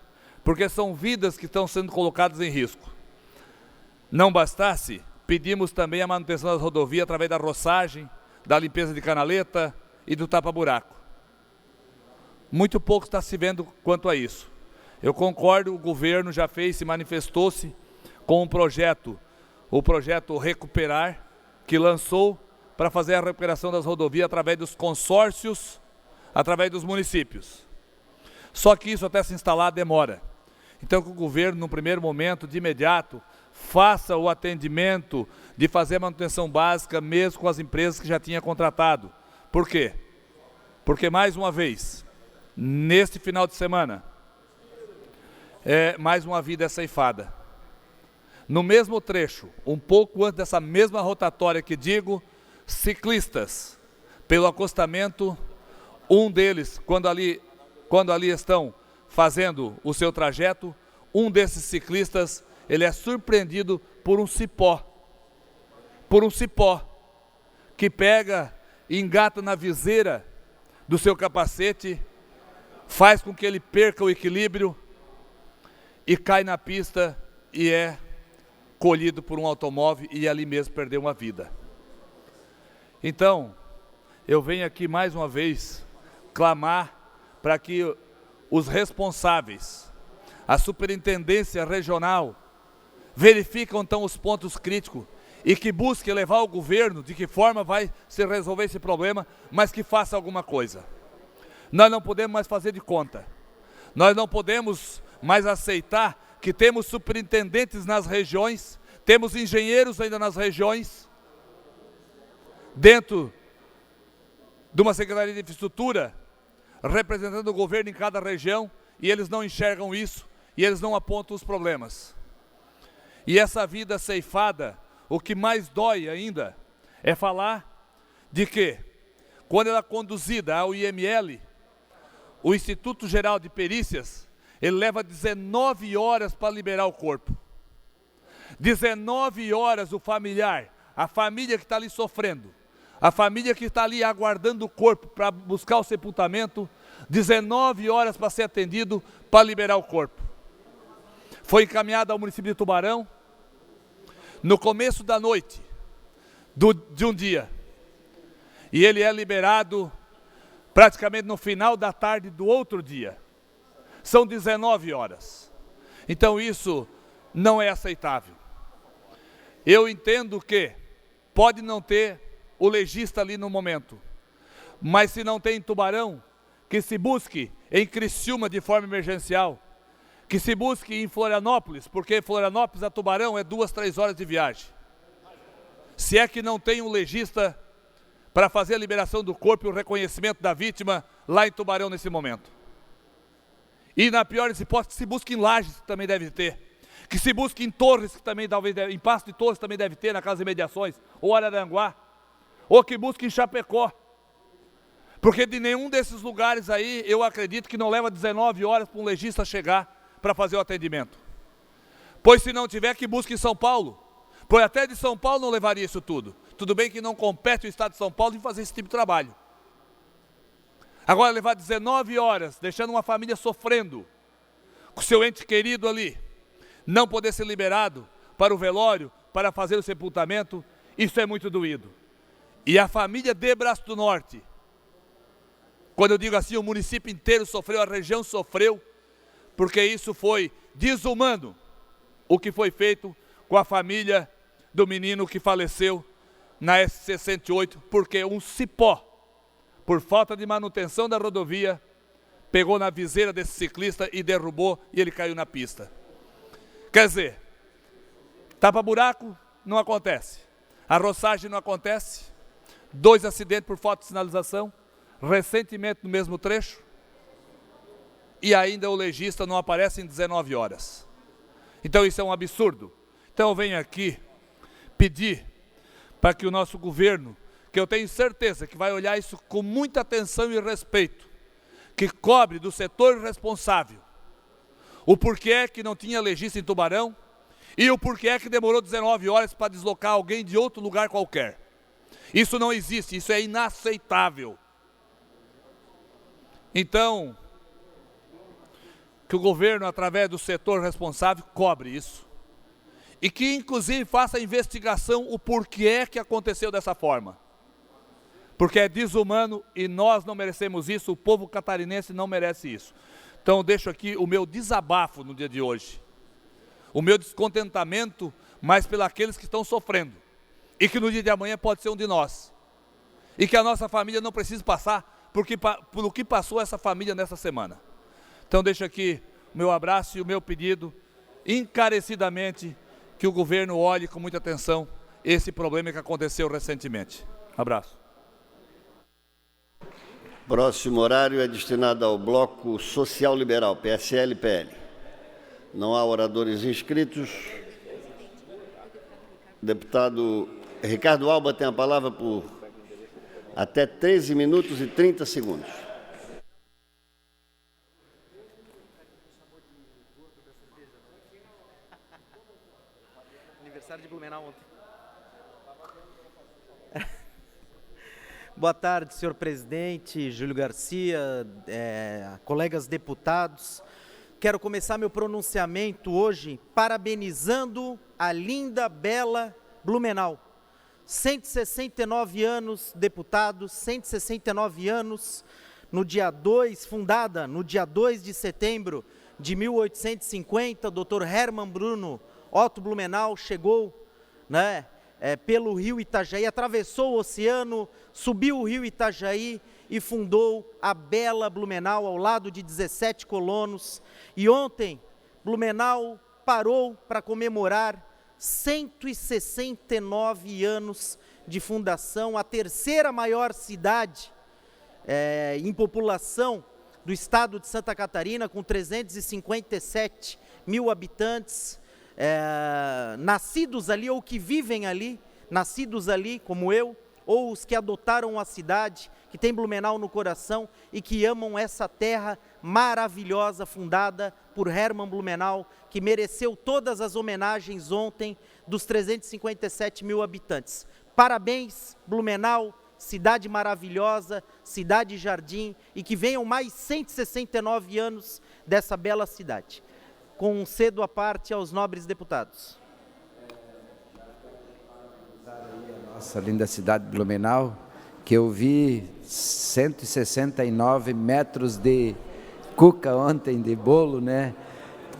porque são vidas que estão sendo colocadas em risco. Não bastasse, pedimos também a manutenção das rodovias através da roçagem, da limpeza de canaleta e do tapa-buraco. Muito pouco está se vendo quanto a isso. Eu concordo, o governo já fez, se manifestou-se com um projeto, o projeto Recuperar, que lançou para fazer a recuperação das rodovias através dos consórcios, através dos municípios. Só que isso até se instalar demora. Então que o governo, no primeiro momento, de imediato, faça o atendimento de fazer a manutenção básica, mesmo com as empresas que já tinha contratado. Por quê? Porque, mais uma vez, neste final de semana, mais uma vida é ceifada. No mesmo trecho, um pouco antes dessa mesma rotatória que digo, ciclistas, pelo acostamento, um deles, quando ali estão fazendo o seu trajeto, um desses ciclistas, ele é surpreendido por um cipó, que pega e engata na viseira do seu capacete, faz com que ele perca o equilíbrio e cai na pista e é colhido por um automóvel e ali mesmo perdeu uma vida. Então, eu venho aqui mais uma vez clamar para que os responsáveis, a superintendência regional, verifiquem então os pontos críticos e que busque levar ao governo de que forma vai se resolver esse problema, mas que faça alguma coisa. Nós não podemos mais fazer de conta. Nós não podemos mais aceitar que temos superintendentes nas regiões, temos engenheiros ainda nas regiões, dentro de uma Secretaria de Infraestrutura, representando o governo em cada região, e eles não enxergam isso, e eles não apontam os problemas. E essa vida ceifada, o que mais dói ainda, é falar de que, quando ela é conduzida ao IML, o Instituto Geral de Perícias, ele leva 19 horas para liberar o corpo. 19 horas o familiar, a família que está ali sofrendo, a família que está ali aguardando o corpo para buscar o sepultamento, 19 horas para ser atendido, para liberar o corpo. Foi encaminhado ao município de Tubarão, no começo da noite de um dia, e ele é liberado praticamente no final da tarde do outro dia. São 19 horas. Então isso não é aceitável. Eu entendo que pode não ter o legista ali no momento, mas se não tem em Tubarão, que se busque em Criciúma de forma emergencial, que se busque em Florianópolis, porque Florianópolis a Tubarão é 2, 3 horas de viagem. Se é que não tem um legista para fazer a liberação do corpo e o reconhecimento da vítima lá em Tubarão nesse momento. E na pior das hipóteses, que se busque em Lages, que também deve ter. Que se busque em Torres, que também talvez deve, em Passo de Torres também deve ter, na Casa de Mediações, ou Araranguá, ou que busque em Chapecó. Porque de nenhum desses lugares aí, eu acredito que não leva 19 horas para um legista chegar para fazer o atendimento. Pois se não tiver, que busque em São Paulo. Pois até de São Paulo não levaria isso tudo. Tudo bem que não compete o Estado de São Paulo em fazer esse tipo de trabalho. Agora levar 19 horas, deixando uma família sofrendo, com seu ente querido ali, não poder ser liberado para o velório, para fazer o sepultamento, isso é muito doído. E a família de Braço do Norte, quando eu digo assim, o município inteiro sofreu, a região sofreu, porque isso foi desumano, o que foi feito com a família do menino que faleceu na S68, porque um cipó, por falta de manutenção da rodovia, pegou na viseira desse ciclista e derrubou, e ele caiu na pista. Quer dizer, tapa-buraco não acontece, a roçagem não acontece, 2 acidentes por falta de sinalização, recentemente no mesmo trecho, e ainda o legista não aparece em 19 horas. Então isso é um absurdo. Então eu venho aqui pedir para que o nosso governo, que eu tenho certeza que vai olhar isso com muita atenção e respeito, que cobre do setor responsável o porquê é que não tinha legista em Tubarão e o porquê é que demorou 19 horas para deslocar alguém de outro lugar qualquer. Isso não existe, isso é inaceitável. Então, que o governo, através do setor responsável, cobre isso. E que, inclusive, faça a investigação o porquê é que aconteceu dessa forma. Porque é desumano e nós não merecemos isso, o povo catarinense não merece isso. Então, eu deixo aqui o meu desabafo no dia de hoje. O meu descontentamento, mas pelos que estão sofrendo. E que no dia de amanhã pode ser um de nós. E que a nossa família não precise passar por o que passou essa família nessa semana. Então deixo aqui o meu abraço e o meu pedido, encarecidamente, que o governo olhe com muita atenção esse problema que aconteceu recentemente. Abraço. Próximo horário é destinado ao Bloco Social Liberal, PSL e PL. Não há oradores inscritos. Deputado Ricardo Alba tem a palavra por até 13 minutos e 30 segundos. Aniversário de Blumenau ontem. Boa tarde, senhor presidente, Júlio Garcia, colegas deputados. Quero começar meu pronunciamento hoje parabenizando a linda, bela Blumenau. 169 anos, deputados, 169 anos, no dia 2, fundada no dia 2 de setembro de 1850, o Dr. Hermann Bruno Otto Blumenau chegou, pelo rio Itajaí, atravessou o oceano, subiu o rio Itajaí e fundou a bela Blumenau ao lado de 17 colonos. E ontem, Blumenau parou para comemorar 169 anos de fundação, a terceira maior cidade em população do estado de Santa Catarina, com 357 mil habitantes, nascidos ali ou que vivem ali, nascidos ali como eu, ou os que adotaram a cidade, que tem Blumenau no coração e que amam essa terra maravilhosa fundada por Hermann Blumenau, que mereceu todas as homenagens ontem dos 357 mil habitantes. Parabéns, Blumenau, cidade maravilhosa, cidade jardim, e que venham mais 169 anos dessa bela cidade. Concedo a parte aos nobres deputados. Nossa linda cidade de Blumenau, que eu vi 169 metros de cuca ontem, de bolo,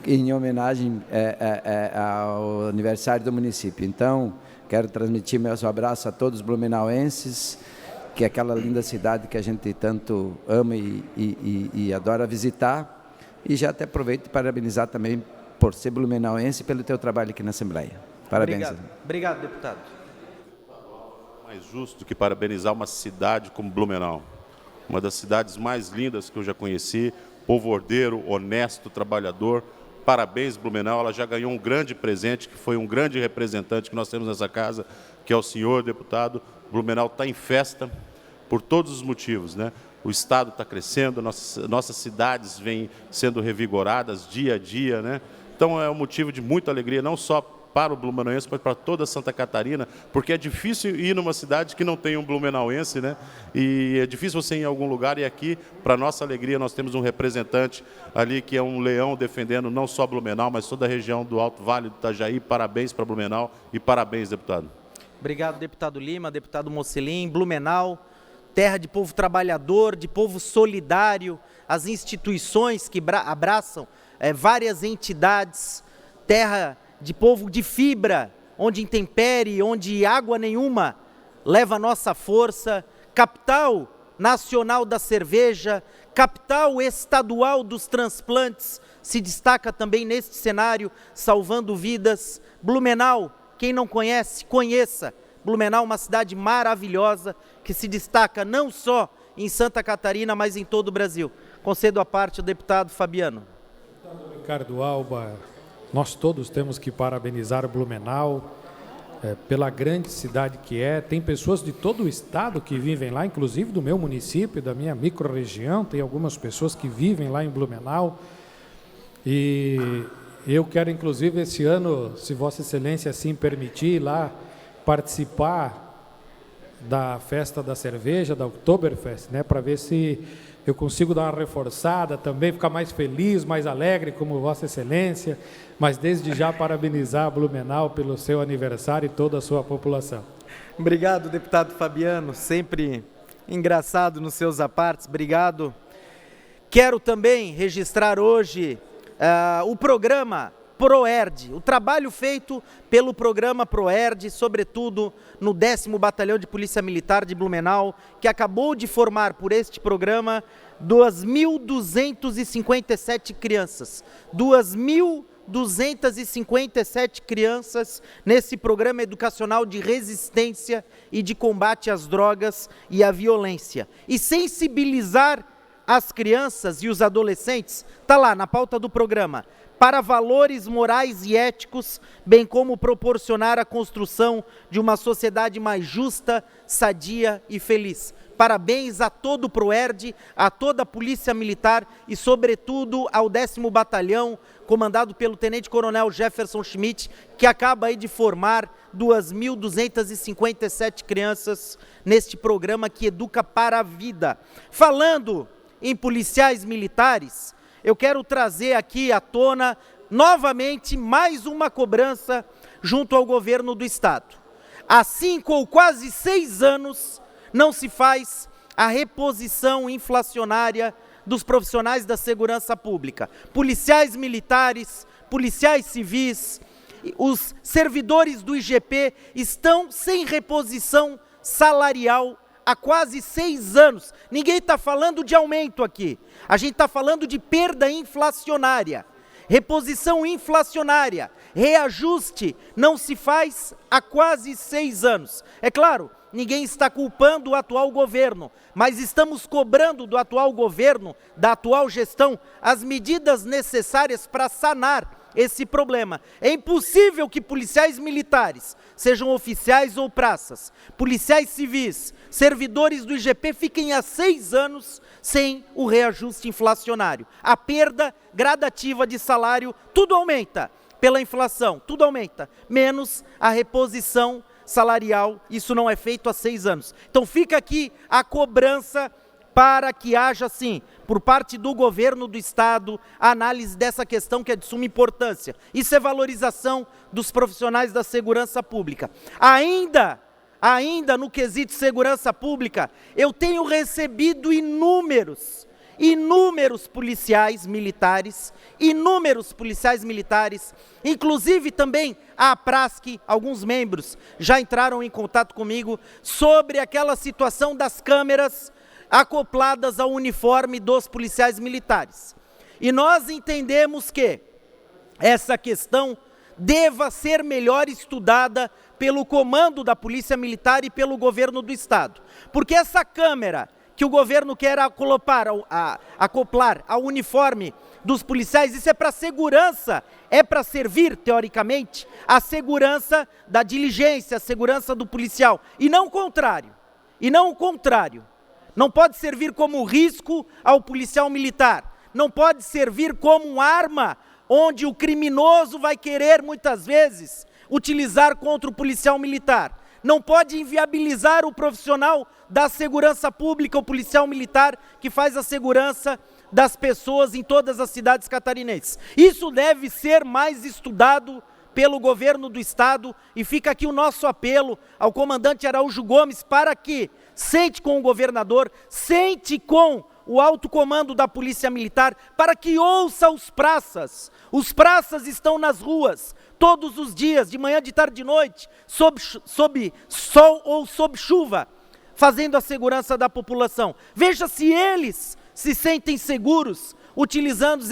em homenagem ao aniversário do município. Então, quero transmitir meus abraços a todos os blumenauenses, que é aquela linda cidade que a gente tanto ama e adora visitar. E já até aproveito e parabenizar também por ser blumenauense e pelo teu trabalho aqui na Assembleia. Parabéns. Obrigado, deputado. Mais justo que parabenizar uma cidade como Blumenau, uma das cidades mais lindas que eu já conheci, povo ordeiro, honesto, trabalhador. Parabéns, Blumenau, ela já ganhou um grande presente, que foi um grande representante que nós temos nessa casa, que é o senhor deputado. Blumenau está em festa por todos os motivos, o Estado está crescendo, nossas cidades vêm sendo revigoradas dia a dia, né? Então é um motivo de muita alegria, não só para o blumenauense, mas para toda Santa Catarina, porque é difícil ir numa cidade que não tem um blumenauense, né? E é difícil você ir em algum lugar, e aqui, para nossa alegria, nós temos um representante ali que é um leão defendendo não só Blumenau, mas toda a região do Alto Vale do Itajaí. Parabéns para Blumenau e parabéns, deputado. Obrigado, deputado Lima, deputado Mocelin. Blumenau, terra de povo trabalhador, de povo solidário, as instituições que abraçam várias entidades, terra de povo de fibra, onde intempere, onde água nenhuma leva a nossa força, capital nacional da cerveja, capital estadual dos transplantes, se destaca também neste cenário, salvando vidas. Blumenau, quem não conhece, conheça. Blumenau, uma cidade maravilhosa, que se destaca não só em Santa Catarina, mas em todo o Brasil. Concedo a parte ao deputado Fabiano. Ricardo Alba, nós todos temos que parabenizar Blumenau pela grande cidade que é. Tem pessoas de todo o estado que vivem lá, inclusive do meu município, da minha microrregião. Tem algumas pessoas que vivem lá em Blumenau. E eu quero, inclusive, esse ano, se Vossa Excelência assim permitir, ir lá participar da festa da cerveja, da Oktoberfest, né, para ver se eu consigo dar uma reforçada também, ficar mais feliz, mais alegre, como Vossa Excelência, mas desde já parabenizar Blumenau pelo seu aniversário e toda a sua população. Obrigado, deputado Fabiano, sempre engraçado nos seus apartes, obrigado. Quero também registrar hoje o programa ProERD, o trabalho feito pelo programa ProERD, sobretudo no 10º Batalhão de Polícia Militar de Blumenau, que acabou de formar por este programa 2.257 crianças. 2.257 crianças nesse programa educacional de resistência e de combate às drogas e à violência. E sensibilizar as crianças e os adolescentes, está lá na pauta do programa, para valores morais e éticos, bem como proporcionar a construção de uma sociedade mais justa, sadia e feliz. Parabéns a todo o ProERD, a toda a Polícia Militar e, sobretudo, ao 10º Batalhão, comandado pelo Tenente Coronel Jefferson Schmidt, que acaba aí de formar 2.257 crianças neste programa que educa para a vida. Falando em policiais militares, eu quero trazer aqui à tona, novamente, mais uma cobrança junto ao governo do Estado. Há 5 ou quase 6 anos, não se faz a reposição inflacionária dos profissionais da segurança pública. Policiais militares, policiais civis, os servidores do IGP estão sem reposição salarial há quase 6 anos. Ninguém está falando de aumento aqui. A gente está falando de perda inflacionária. Reposição inflacionária, reajuste, não se faz há quase 6 anos. É claro, ninguém está culpando o atual governo, mas estamos cobrando do atual governo, da atual gestão, as medidas necessárias para sanar esse problema. É impossível que policiais militares, sejam oficiais ou praças, policiais civis, servidores do IGP fiquem há 6 anos sem o reajuste inflacionário. A perda gradativa de salário, tudo aumenta pela inflação, tudo aumenta, menos a reposição salarial, isso não é feito há 6 anos. Então fica aqui a cobrança para que haja, sim, por parte do governo do Estado, a análise dessa questão que é de suma importância. Isso é valorização dos profissionais da segurança pública. Ainda no quesito segurança pública, eu tenho recebido inúmeros policiais militares, inclusive também a APRASC, alguns membros já entraram em contato comigo sobre aquela situação das câmeras acopladas ao uniforme dos policiais militares. E nós entendemos que essa questão deva ser melhor estudada pelo comando da Polícia Militar e pelo governo do Estado. Porque essa câmera que o governo quer acoplar ao uniforme dos policiais, isso é para segurança, é para servir, teoricamente, a segurança da diligência, a segurança do policial, e não o contrário. não pode servir como risco ao policial militar, não pode servir como arma onde o criminoso vai querer, muitas vezes, utilizar contra o policial militar. Não pode inviabilizar o profissional da segurança pública, o policial militar que faz a segurança das pessoas em todas as cidades catarinenses. Isso deve ser mais estudado pelo governo do estado, e fica aqui o nosso apelo ao comandante Araújo Gomes para que sente com o governador, sente com o alto comando da Polícia Militar, para que ouça os praças. Os praças estão nas ruas todos os dias, de manhã, de tarde, de noite, sob sol ou sob chuva, fazendo a segurança da população. Veja se eles se sentem seguros utilizando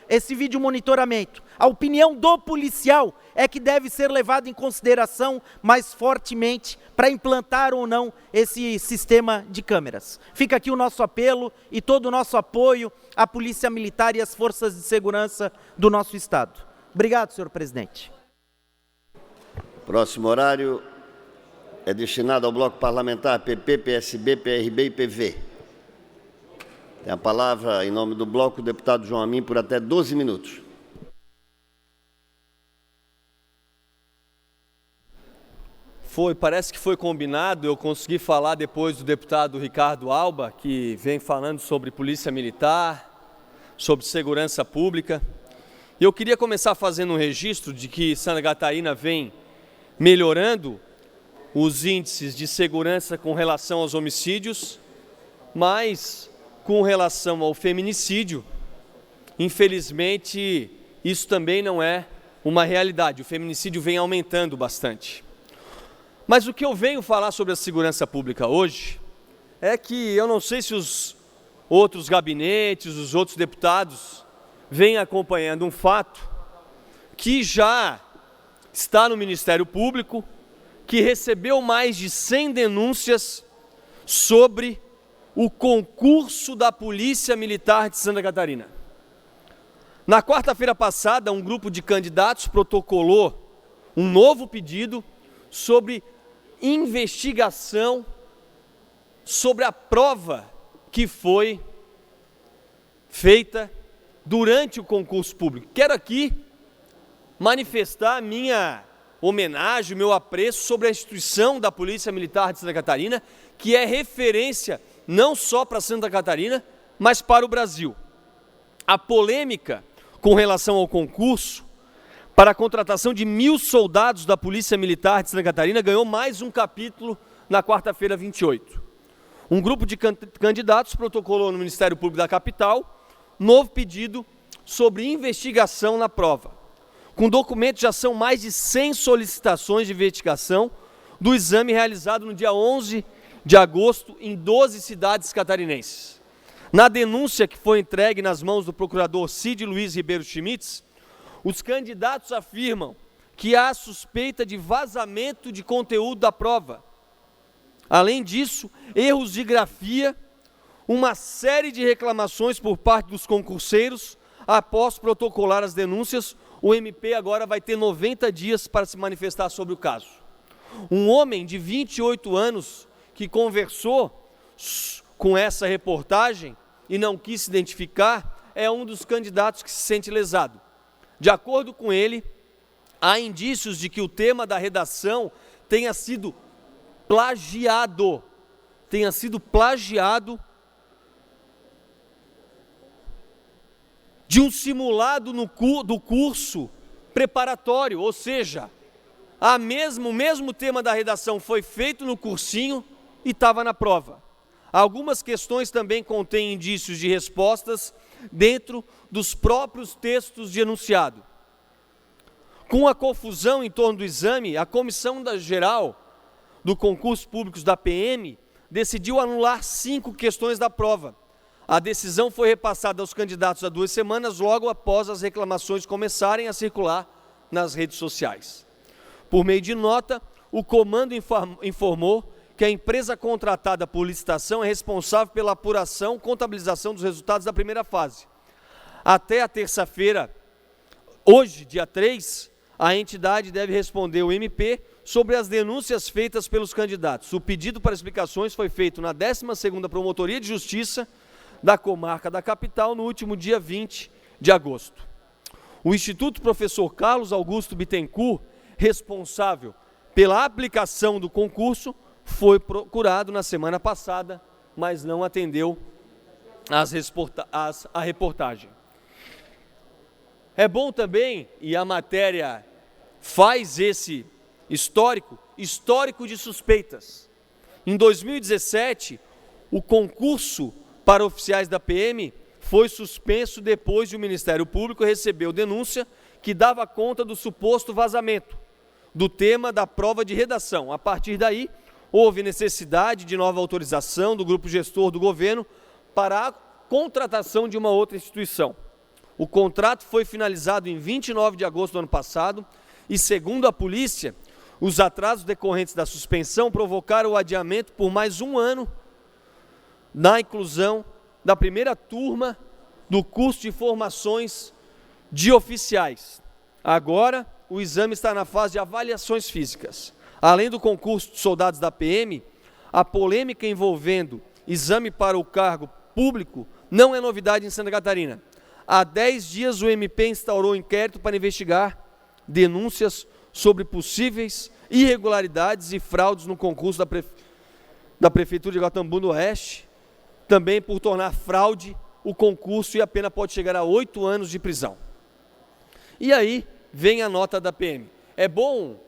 esse vídeo monitoramento. A opinião do policial é que deve ser levada em consideração mais fortemente para implantar ou não esse sistema de câmeras. Fica aqui o nosso apelo e todo o nosso apoio à Polícia Militar e às forças de segurança do nosso estado. Obrigado, senhor presidente. Próximo horário é destinado ao bloco parlamentar PP, PSB, PRB e PV. Tem a palavra, em nome do bloco, o deputado João Amin, por até 12 minutos. Parece que foi combinado, eu consegui falar depois do deputado Ricardo Alba, que vem falando sobre polícia militar, sobre segurança pública. E eu queria começar fazendo um registro de que Santa Catarina vem melhorando os índices de segurança com relação aos homicídios, mas com relação ao feminicídio, infelizmente, isso também não é uma realidade. O feminicídio vem aumentando bastante. Mas o que eu venho falar sobre a segurança pública hoje é que eu não sei se os outros gabinetes, os outros deputados vêm acompanhando um fato que já está no Ministério Público, que recebeu mais de 100 denúncias sobre o concurso da Polícia Militar de Santa Catarina. Na quarta-feira passada, um grupo de candidatos protocolou um novo pedido sobre investigação sobre a prova que foi feita durante o concurso público. Quero aqui manifestar a minha homenagem, o meu apreço sobre a instituição da Polícia Militar de Santa Catarina, que é referência não só para Santa Catarina, mas para o Brasil. A polêmica com relação ao concurso para a contratação de 1.000 soldados da Polícia Militar de Santa Catarina ganhou mais um capítulo na quarta-feira 28. Um grupo de candidatos protocolou no Ministério Público da capital novo pedido sobre investigação na prova. Com documentos já são mais de 100 solicitações de investigação do exame realizado no dia 11 de agosto em 12 cidades catarinenses. Na denúncia que foi entregue nas mãos do procurador Cid Luiz Ribeiro Schmitz, os candidatos afirmam que há suspeita de vazamento de conteúdo da prova. Além disso, erros de grafia, uma série de reclamações por parte dos concurseiros. Após protocolar as denúncias, o MP agora vai ter 90 dias para se manifestar sobre o caso. Um homem de 28 anos que conversou com essa reportagem e não quis se identificar, é um dos candidatos que se sente lesado. De acordo com ele, há indícios de que o tema da redação tenha sido plagiado de um simulado do curso preparatório, ou seja, o mesmo tema da redação foi feito no cursinho e estava na prova. Algumas questões também contêm indícios de respostas dentro dos próprios textos de enunciado. Com a confusão em torno do exame, a Comissão Geral do Concurso Públicos da PM decidiu anular 5 questões da prova. A decisão foi repassada aos candidatos há 2 semanas, logo após as reclamações começarem a circular nas redes sociais. Por meio de nota, o comando informou que a empresa contratada por licitação é responsável pela apuração e contabilização dos resultados da primeira fase. Até a terça-feira, hoje, dia 3, a entidade deve responder ao MP sobre as denúncias feitas pelos candidatos. O pedido para explicações foi feito na 12ª Promotoria de Justiça da Comarca da Capital no último dia 20 de agosto. O Instituto Professor Carlos Augusto Bittencourt, responsável pela aplicação do concurso, foi procurado na semana passada, mas não atendeu a reportagem. É bom também, e a matéria faz esse histórico de suspeitas. Em 2017, o concurso para oficiais da PM foi suspenso depois de o Ministério Público receber denúncia que dava conta do suposto vazamento do tema da prova de redação. A partir daí, houve necessidade de nova autorização do grupo gestor do governo para a contratação de uma outra instituição. O contrato foi finalizado em 29 de agosto do ano passado e, segundo a polícia, os atrasos decorrentes da suspensão provocaram o adiamento por mais um ano na inclusão da primeira turma do curso de formações de oficiais. Agora, o exame está na fase de avaliações físicas. Além do concurso de soldados da PM, a polêmica envolvendo exame para o cargo público não é novidade em Santa Catarina. Há 10 dias, o MP instaurou inquérito para investigar denúncias sobre possíveis irregularidades e fraudes no concurso da Prefeitura de Guatambu do Oeste, também por tornar fraude o concurso, e a pena pode chegar a 8 anos de prisão. E aí vem a nota da PM. É bom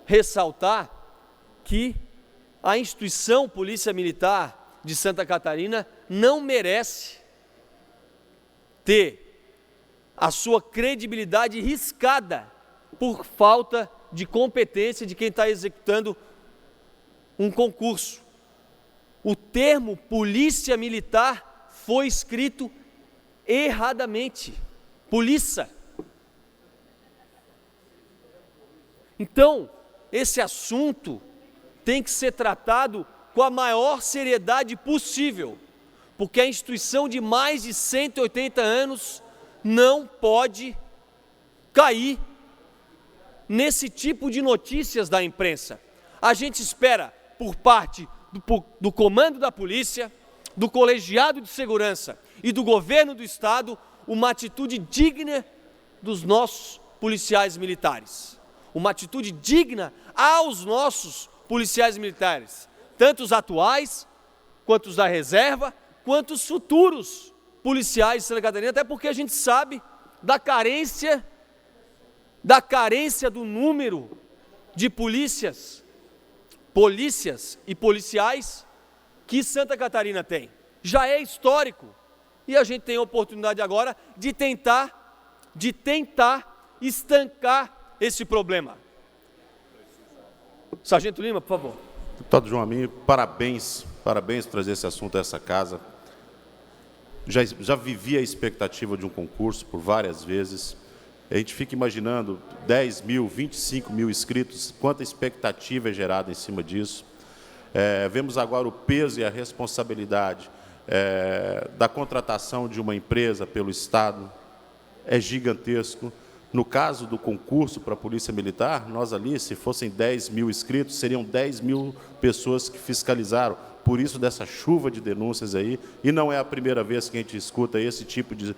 ressaltar que a instituição Polícia Militar de Santa Catarina não merece ter a sua credibilidade riscada por falta de competência de quem está executando um concurso. O termo Polícia Militar foi escrito erradamente. Polícia. Então, esse assunto tem que ser tratado com a maior seriedade possível, porque a instituição de mais de 180 anos não pode cair nesse tipo de notícias da imprensa. A gente espera, por parte do comando da polícia, do colegiado de segurança e do governo do estado, uma atitude digna dos nossos policiais militares. Uma atitude digna aos nossos policiais militares, tanto os atuais, quanto os da reserva, quanto os futuros policiais de Santa Catarina, até porque a gente sabe da carência do número de polícias e policiais que Santa Catarina tem. Já é histórico, e a gente tem a oportunidade agora de tentar estancar esse problema. Sargento Lima, por favor. Deputado João Amin, parabéns por trazer esse assunto a essa casa. Já vivi a expectativa de um concurso por várias vezes. A gente fica imaginando 10 mil, 25 mil inscritos, quanta expectativa é gerada em cima disso. Vemos agora o peso e a responsabilidade da contratação de uma empresa pelo Estado. É gigantesco. No caso do concurso para a Polícia Militar, nós ali, se fossem 10 mil inscritos, seriam 10 mil pessoas que fiscalizaram. Por isso, dessa chuva de denúncias aí, e não é a primeira vez que a gente escuta esse tipo de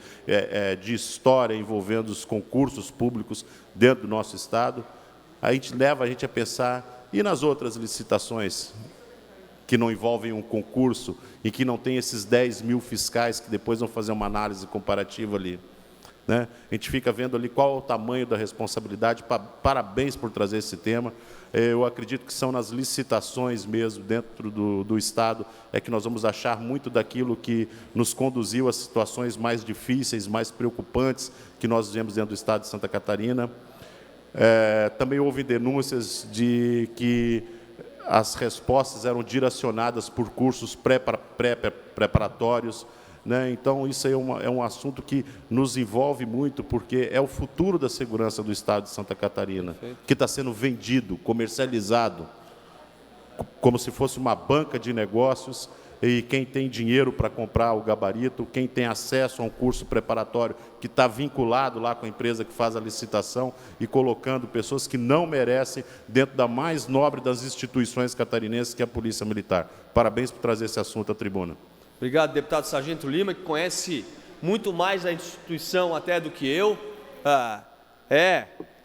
história envolvendo os concursos públicos dentro do nosso Estado. A gente leva a gente a pensar, e nas outras licitações que não envolvem um concurso e que não tem esses 10 mil fiscais que depois vão fazer uma análise comparativa ali, né? A gente fica vendo ali qual é o tamanho da responsabilidade. Parabéns por trazer esse tema. Eu acredito que são nas licitações mesmo, dentro do Estado, é que nós vamos achar muito daquilo que nos conduziu a situações mais difíceis, mais preocupantes que nós vivemos dentro do Estado de Santa Catarina. Também houve denúncias de que as respostas eram direcionadas por cursos preparatórios, né? Então, isso aí é um assunto que nos envolve muito, porque é o futuro da segurança do Estado de Santa Catarina, que está sendo vendido, comercializado, como se fosse uma banca de negócios, e quem tem dinheiro para comprar o gabarito, quem tem acesso a um curso preparatório que está vinculado lá com a empresa que faz a licitação e colocando pessoas que não merecem dentro da mais nobre das instituições catarinenses, que é a Polícia Militar. Parabéns por trazer esse assunto à tribuna. Obrigado, deputado Sargento Lima, que conhece muito mais a instituição até do que eu.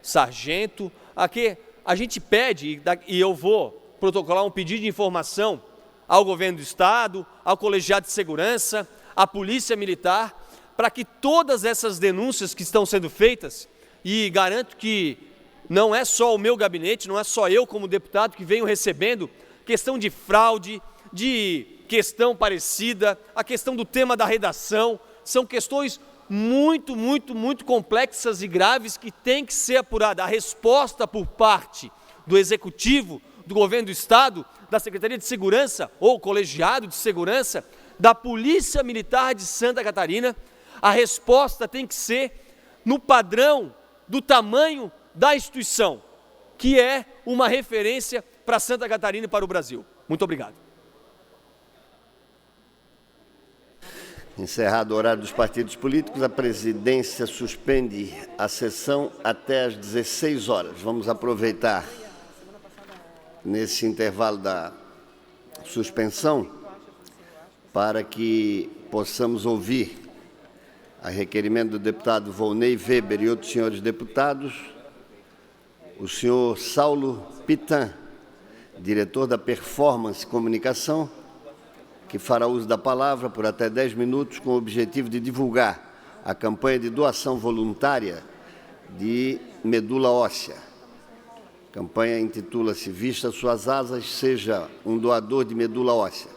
Sargento. Aqui a gente pede, e eu vou protocolar um pedido de informação ao governo do Estado, ao colegiado de segurança, à Polícia Militar, para que todas essas denúncias que estão sendo feitas, e garanto que não é só o meu gabinete, não é só eu como deputado que venho recebendo, questão de fraude, de questão parecida, a questão do tema da redação, são questões muito complexas e graves que têm que ser apuradas. A resposta por parte do Executivo, do Governo do Estado, da Secretaria de Segurança ou Colegiado de Segurança, da Polícia Militar de Santa Catarina, a resposta tem que ser no padrão do tamanho da instituição, que é uma referência para Santa Catarina e para o Brasil. Muito obrigado. Encerrado o horário dos partidos políticos, a presidência suspende a sessão até às 16 horas. Vamos aproveitar, nesse intervalo da suspensão, para que possamos ouvir, a requerimento do deputado Volney Weber e outros senhores deputados, o senhor Saulo Pitan, diretor da Performance Comunicação, que fará uso da palavra por até 10 minutos com o objetivo de divulgar a campanha de doação voluntária de medula óssea. A campanha intitula-se Vista Suas Asas, seja um doador de medula óssea.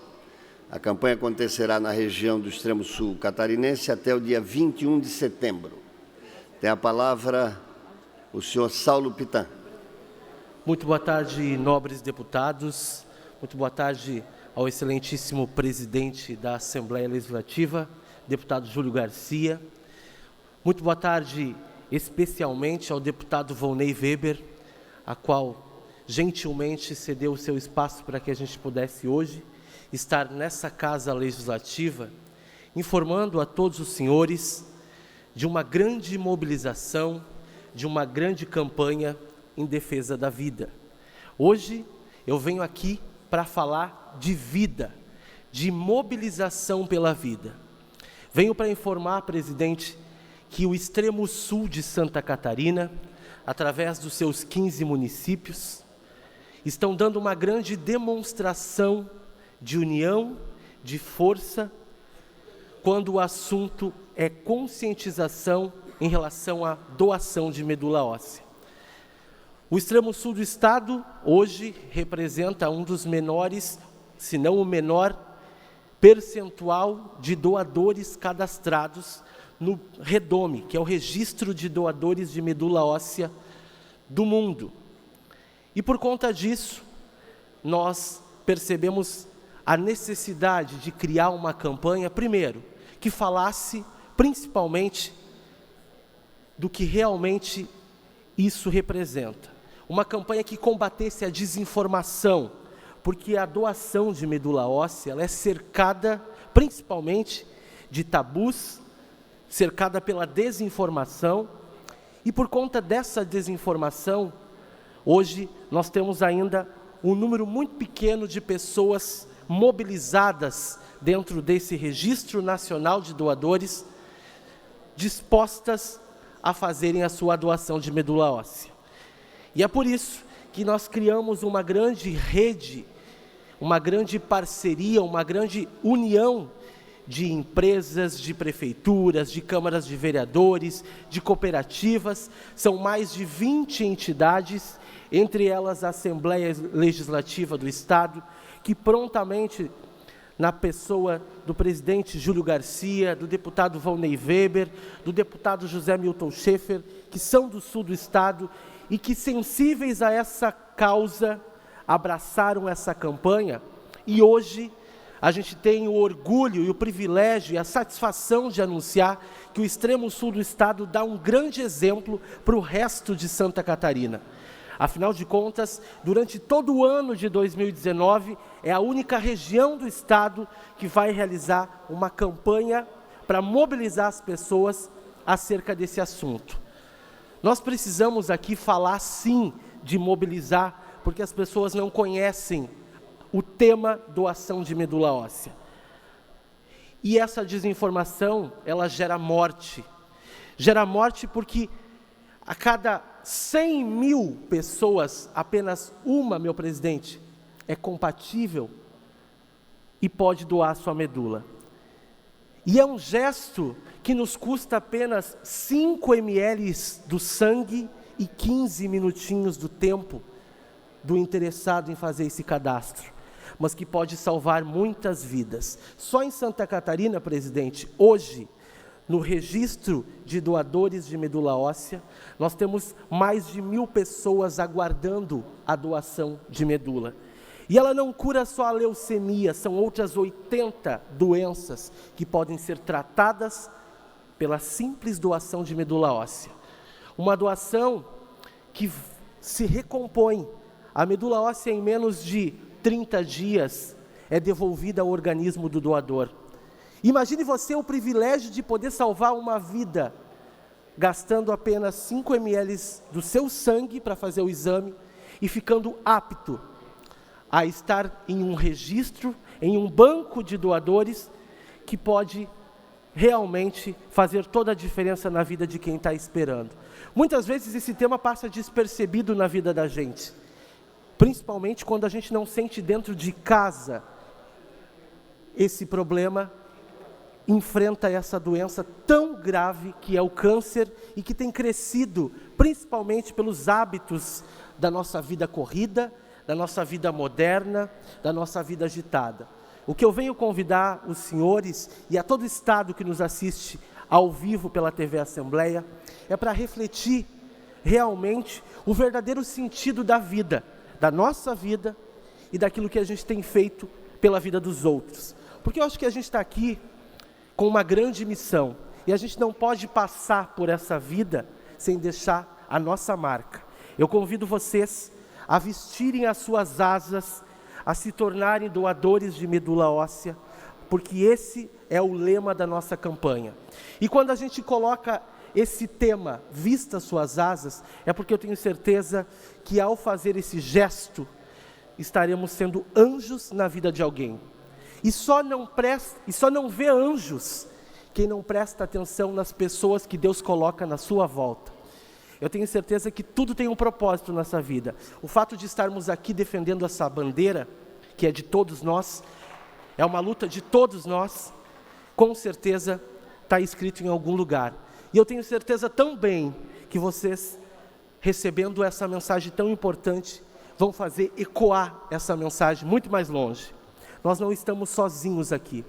A campanha acontecerá na região do extremo sul catarinense até o dia 21 de setembro. Tem a palavra o senhor Saulo Pitan. Muito boa tarde, nobres deputados. Muito boa tarde ao excelentíssimo presidente da Assembleia Legislativa, deputado Júlio Garcia. Muito boa tarde, especialmente ao deputado Volney Weber, a qual gentilmente cedeu o seu espaço para que a gente pudesse hoje estar nessa Casa Legislativa, informando a todos os senhores de uma grande mobilização, de uma grande campanha em defesa da vida. Hoje eu venho aqui para falar de vida, de mobilização pela vida. Venho para informar, presidente, que o extremo sul de Santa Catarina, através dos seus 15 municípios, estão dando uma grande demonstração de união, de força, quando o assunto é conscientização em relação à doação de medula óssea. O extremo sul do estado hoje representa um dos menores, se não o menor, percentual de doadores cadastrados no REDOME, que é o Registro de Doadores de Medula Óssea do mundo. E por conta disso, nós percebemos a necessidade de criar uma campanha, primeiro, que falasse principalmente do que realmente isso representa. Uma campanha que combatesse a desinformação, porque a doação de medula óssea ela é cercada principalmente de tabus, cercada pela desinformação, e por conta dessa desinformação, hoje nós temos ainda um número muito pequeno de pessoas mobilizadas dentro desse Registro Nacional de Doadores, dispostas a fazerem a sua doação de medula óssea. E é por isso que nós criamos uma grande rede, uma grande parceria, uma grande união de empresas, de prefeituras, de câmaras de vereadores, de cooperativas. São mais de 20 entidades, entre elas a Assembleia Legislativa do Estado, que prontamente, na pessoa do presidente Júlio Garcia, do deputado Volney Weber, do deputado José Milton Schaefer, que são do sul do estado e que, sensíveis a essa causa, abraçaram essa campanha. E hoje a gente tem o orgulho e o privilégio e a satisfação de anunciar que o extremo sul do estado dá um grande exemplo para o resto de Santa Catarina. Afinal de contas, durante todo o ano de 2019, é a única região do estado que vai realizar uma campanha para mobilizar as pessoas acerca desse assunto. Nós precisamos aqui falar, sim, de mobilizar, porque as pessoas não conhecem o tema doação de medula óssea. E essa desinformação, ela gera morte. Gera morte porque a cada 100 mil pessoas, apenas uma, meu presidente, é compatível e pode doar sua medula. E é um gesto que nos custa apenas 5 ml do sangue e 15 minutinhos do tempo do interessado em fazer esse cadastro, mas que pode salvar muitas vidas. Só em Santa Catarina, presidente, hoje, no registro de doadores de medula óssea, nós temos mais de 1.000 pessoas aguardando a doação de medula. E ela não cura só a leucemia, são outras 80 doenças que podem ser tratadas pela simples doação de medula óssea. Uma doação que se recompõe. A medula óssea, em menos de 30 dias, é devolvida ao organismo do doador. Imagine você o privilégio de poder salvar uma vida, gastando apenas 5 ml do seu sangue para fazer o exame e ficando apto a estar em um registro, em um banco de doadores, que pode realmente fazer toda a diferença na vida de quem está esperando. Muitas vezes esse tema passa despercebido na vida da gente, principalmente quando a gente não sente dentro de casa esse problema, enfrenta essa doença tão grave que é o câncer e que tem crescido principalmente pelos hábitos da nossa vida corrida, da nossa vida moderna, da nossa vida agitada. O que eu venho convidar os senhores e a todo o Estado que nos assiste ao vivo pela TV Assembleia é para refletir realmente o verdadeiro sentido da vida, da nossa vida e daquilo que a gente tem feito pela vida dos outros. Porque eu acho que a gente está aqui com uma grande missão e a gente não pode passar por essa vida sem deixar a nossa marca. Eu convido vocês a vestirem as suas asas, a se tornarem doadores de medula óssea, porque esse é o lema da nossa campanha. E quando a gente coloca esse tema, vista suas asas, é porque eu tenho certeza que ao fazer esse gesto, estaremos sendo anjos na vida de alguém. E só não vê anjos quem não presta atenção nas pessoas que Deus coloca na sua volta. Eu tenho certeza que tudo tem um propósito nessa vida. O fato de estarmos aqui defendendo essa bandeira, que é de todos nós, é uma luta de todos nós, com certeza está escrito em algum lugar. E eu tenho certeza também que vocês, recebendo essa mensagem tão importante, vão fazer ecoar essa mensagem muito mais longe. Nós não estamos sozinhos aqui,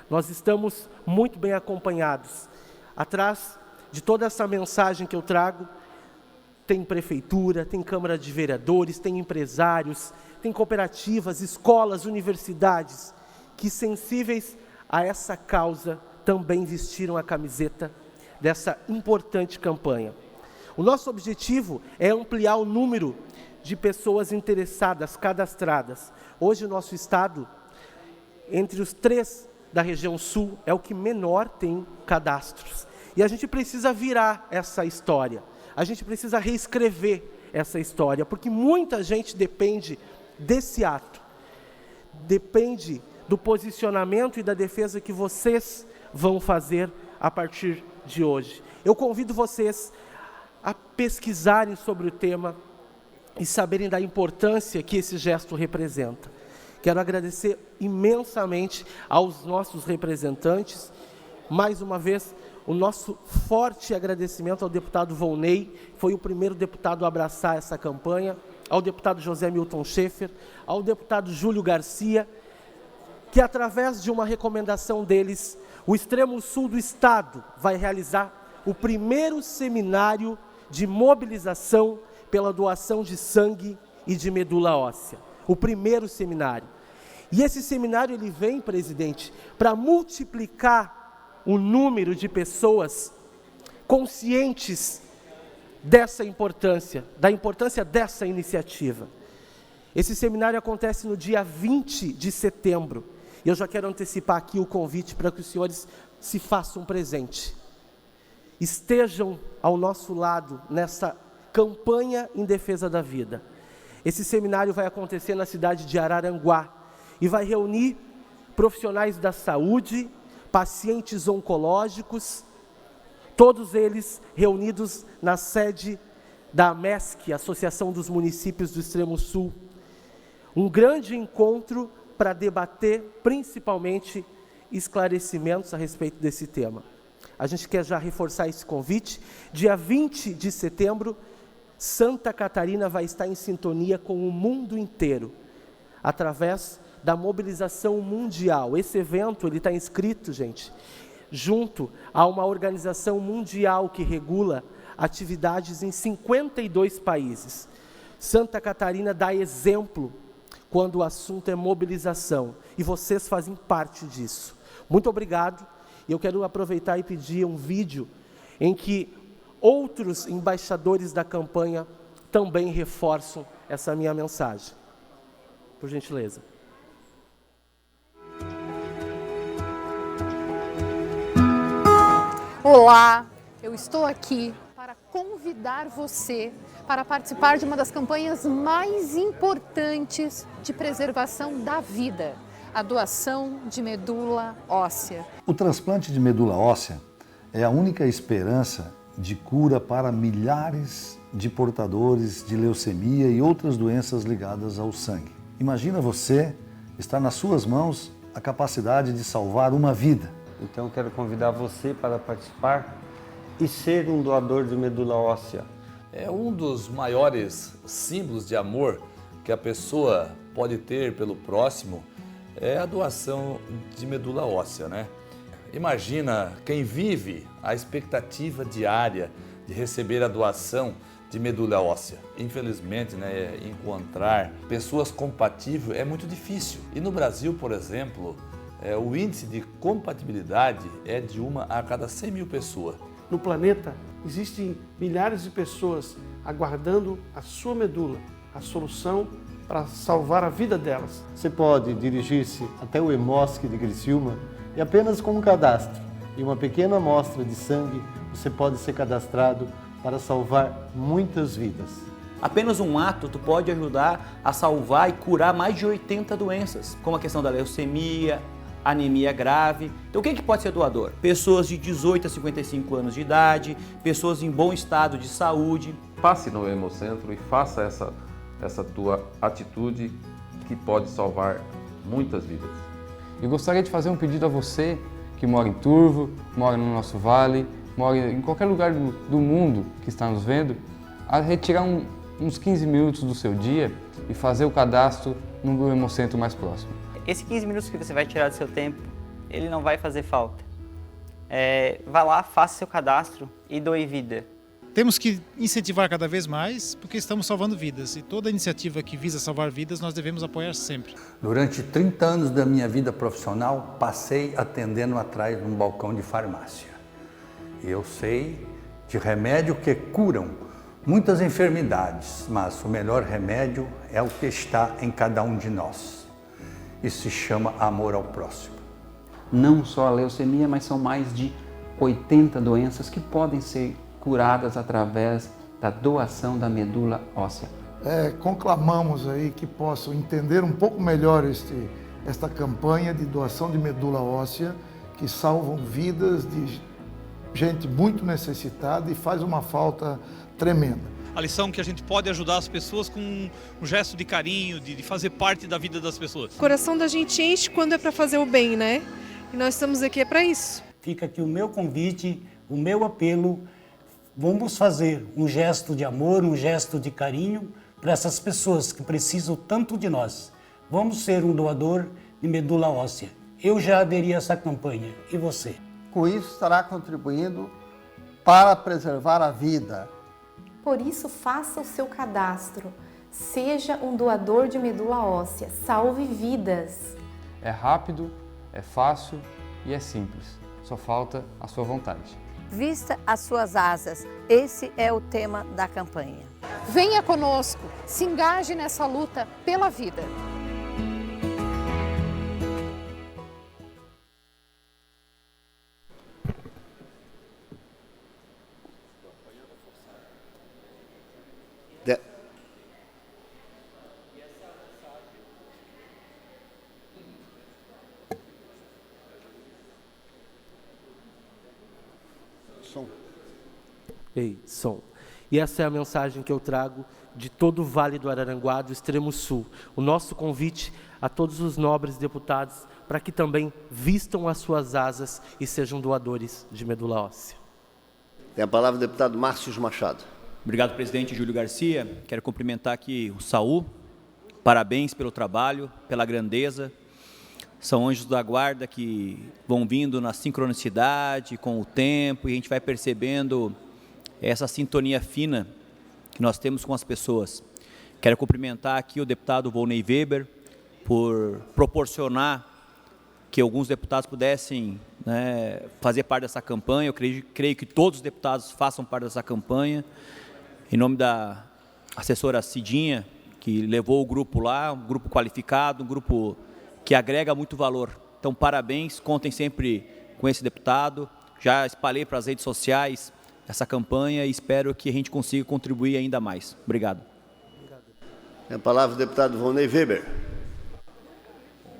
nós estamos muito bem acompanhados. Atrás de toda essa mensagem que eu trago, tem prefeitura, tem Câmara de Vereadores, tem empresários, tem cooperativas, escolas, universidades, que sensíveis a essa causa também vestiram a camiseta dessa importante campanha. O nosso objetivo é ampliar o número de pessoas interessadas, cadastradas. Hoje o nosso estado, entre os 3 da região sul, é o que menor tem cadastros. E a gente precisa virar essa história. A gente precisa reescrever essa história, porque muita gente depende desse ato, depende do posicionamento e da defesa que vocês vão fazer a partir de hoje. Eu convido vocês a pesquisarem sobre o tema e saberem da importância que esse gesto representa. Quero agradecer imensamente aos nossos representantes, mais uma vez, o nosso forte agradecimento ao deputado Volney, foi o primeiro deputado a abraçar essa campanha, ao deputado José Milton Schaefer, ao deputado Júlio Garcia, que através de uma recomendação deles, o extremo sul do estado vai realizar o primeiro seminário de mobilização pela doação de sangue e de medula óssea. O primeiro seminário. E esse seminário ele vem, presidente, para multiplicar o número de pessoas conscientes da importância dessa iniciativa. Esse seminário acontece no dia 20 de setembro. E eu já quero antecipar aqui o convite para que os senhores se façam presente. Estejam ao nosso lado nessa campanha em defesa da vida. Esse seminário vai acontecer na cidade de Araranguá e vai reunir profissionais da saúde, pacientes oncológicos, todos eles reunidos na sede da AMESC, Associação dos Municípios do Extremo Sul. Um grande encontro para debater, principalmente, esclarecimentos a respeito desse tema. A gente quer já reforçar esse convite. Dia 20 de setembro, Santa Catarina vai estar em sintonia com o mundo inteiro, através da mobilização mundial. Esse evento ele está inscrito, gente, junto a uma organização mundial que regula atividades em 52 países. Santa Catarina dá exemplo quando o assunto é mobilização, e vocês fazem parte disso. Muito obrigado, e eu quero aproveitar e pedir um vídeo em que outros embaixadores da campanha também reforçam essa minha mensagem. Por gentileza. Olá, eu estou aqui para convidar você para participar de uma das campanhas mais importantes de preservação da vida, a doação de medula óssea. O transplante de medula óssea é a única esperança de cura para milhares de portadores de leucemia e outras doenças ligadas ao sangue. Imagina você, está nas suas mãos a capacidade de salvar uma vida. Então eu quero convidar você para participar e ser um doador de medula óssea. É um dos maiores símbolos de amor que a pessoa pode ter pelo próximo, é a doação de medula óssea, né? Imagina quem vive a expectativa diária de receber a doação de medula óssea. Infelizmente, né, encontrar pessoas compatíveis é muito difícil. E no Brasil, por exemplo, o índice de compatibilidade é de 1 a cada 100 mil pessoas. No planeta, existem milhares de pessoas aguardando a sua medula, a solução para salvar a vida delas. Você pode dirigir-se até o Hemosc de Criciúma e apenas com um cadastro e uma pequena amostra de sangue, você pode ser cadastrado para salvar muitas vidas. Apenas um ato tu pode ajudar a salvar e curar mais de 80 doenças, como a questão da leucemia, anemia grave. Então quem que pode ser doador? Pessoas de 18 a 55 anos de idade, pessoas em bom estado de saúde. Passe no Hemocentro e faça essa tua atitude que pode salvar muitas vidas. Eu gostaria de fazer um pedido a você que mora em Turvo, mora no nosso vale, mora em qualquer lugar do mundo que está nos vendo, a retirar uns 15 minutos do seu dia e fazer o cadastro no Hemocentro mais próximo. Esses 15 minutos que você vai tirar do seu tempo, ele não vai fazer falta. Vá lá, faça seu cadastro e doe vida. Temos que incentivar cada vez mais, porque estamos salvando vidas. E toda iniciativa que visa salvar vidas, nós devemos apoiar sempre. Durante 30 anos da minha vida profissional, passei atendendo atrás de um balcão de farmácia. Eu sei de remédio que curam muitas enfermidades, mas o melhor remédio é o que está em cada um de nós. Isso se chama amor ao próximo. Não só a leucemia, mas são mais de 80 doenças que podem ser curadas através da doação da medula óssea. Conclamamos aí que possam entender um pouco melhor esta campanha de doação de medula óssea, que salvam vidas de gente muito necessitada e faz uma falta tremenda. A lição que a gente pode ajudar as pessoas com um gesto de carinho, de fazer parte da vida das pessoas. O coração da gente enche quando é para fazer o bem, né? E nós estamos aqui para isso. Fica aqui o meu convite, o meu apelo. Vamos fazer um gesto de amor, um gesto de carinho para essas pessoas que precisam tanto de nós. Vamos ser um doador de medula óssea. Eu já aderi a essa campanha. E você? Com isso estará contribuindo para preservar a vida. Por isso, faça o seu cadastro. Seja um doador de medula óssea. Salve vidas. É rápido, é fácil e é simples. Só falta a sua vontade. vista as suas asas. Esse é o tema da campanha. Venha conosco, se engaje nessa luta pela vida. Ei, som. E essa é a mensagem que eu trago de todo o Vale do Araranguá, do extremo sul. O nosso convite a todos os nobres deputados para que também vistam as suas asas e sejam doadores de medula óssea. Tem a palavra o deputado Márcio Machado. Obrigado, presidente Júlio Garcia. Quero cumprimentar aqui o Saul. Parabéns pelo trabalho, pela grandeza. São anjos da guarda que vão vindo na sincronicidade, com o tempo, e a gente vai percebendo essa sintonia fina que nós temos com as pessoas. Quero cumprimentar aqui o deputado Volney Weber por proporcionar que alguns deputados pudessem, né, fazer parte dessa campanha. Eu creio que todos os deputados façam parte dessa campanha. Em nome da assessora Cidinha, que levou o grupo lá, um grupo qualificado, um grupo que agrega muito valor. Então, parabéns, contem sempre com esse deputado. Já espalhei para as redes sociais essa campanha e espero que a gente consiga contribuir ainda mais. Obrigado. Tem a palavra o deputado Volney Weber.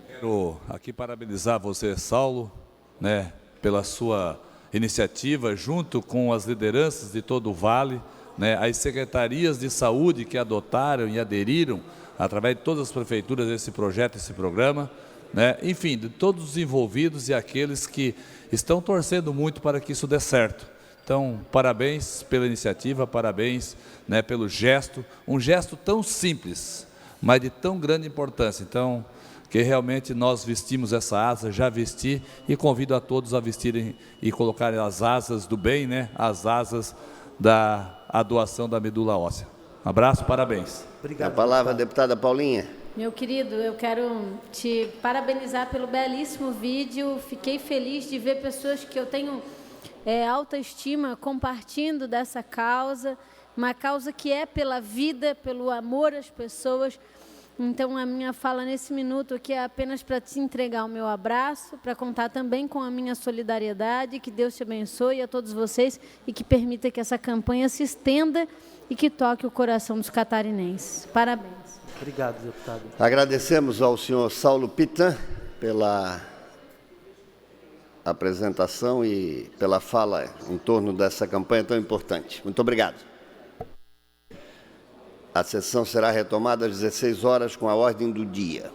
Quero aqui parabenizar você, Saulo, né, pela sua iniciativa, junto com as lideranças de todo o Vale, né, as secretarias de saúde que adotaram e aderiram, através de todas as prefeituras, esse projeto, esse programa, né, enfim, de todos os envolvidos e aqueles que estão torcendo muito para que isso dê certo. Então, parabéns pela iniciativa, parabéns, né, pelo gesto, um gesto tão simples, mas de tão grande importância. Então, que realmente nós vestimos essa asa, já vesti, e convido a todos a vestirem e colocarem as asas do bem, né, as asas da doação da medula óssea. Um abraço, parabéns. Obrigado. A palavra, deputada Paulinha. Meu querido, eu quero te parabenizar pelo belíssimo vídeo. Fiquei feliz de ver pessoas que eu tenho alta estima compartilhando dessa causa, uma causa que é pela vida, pelo amor às pessoas. Então, a minha fala nesse minuto aqui é apenas para te entregar o meu abraço, para contar também com a minha solidariedade. Que Deus te abençoe a todos vocês e que permita que essa campanha se estenda e que toque o coração dos catarinenses. Parabéns. Obrigado, deputado. Agradecemos ao senhor Saulo Pitan pela apresentação e pela fala em torno dessa campanha tão importante. Muito obrigado. A sessão será retomada às 16 horas com a ordem do dia.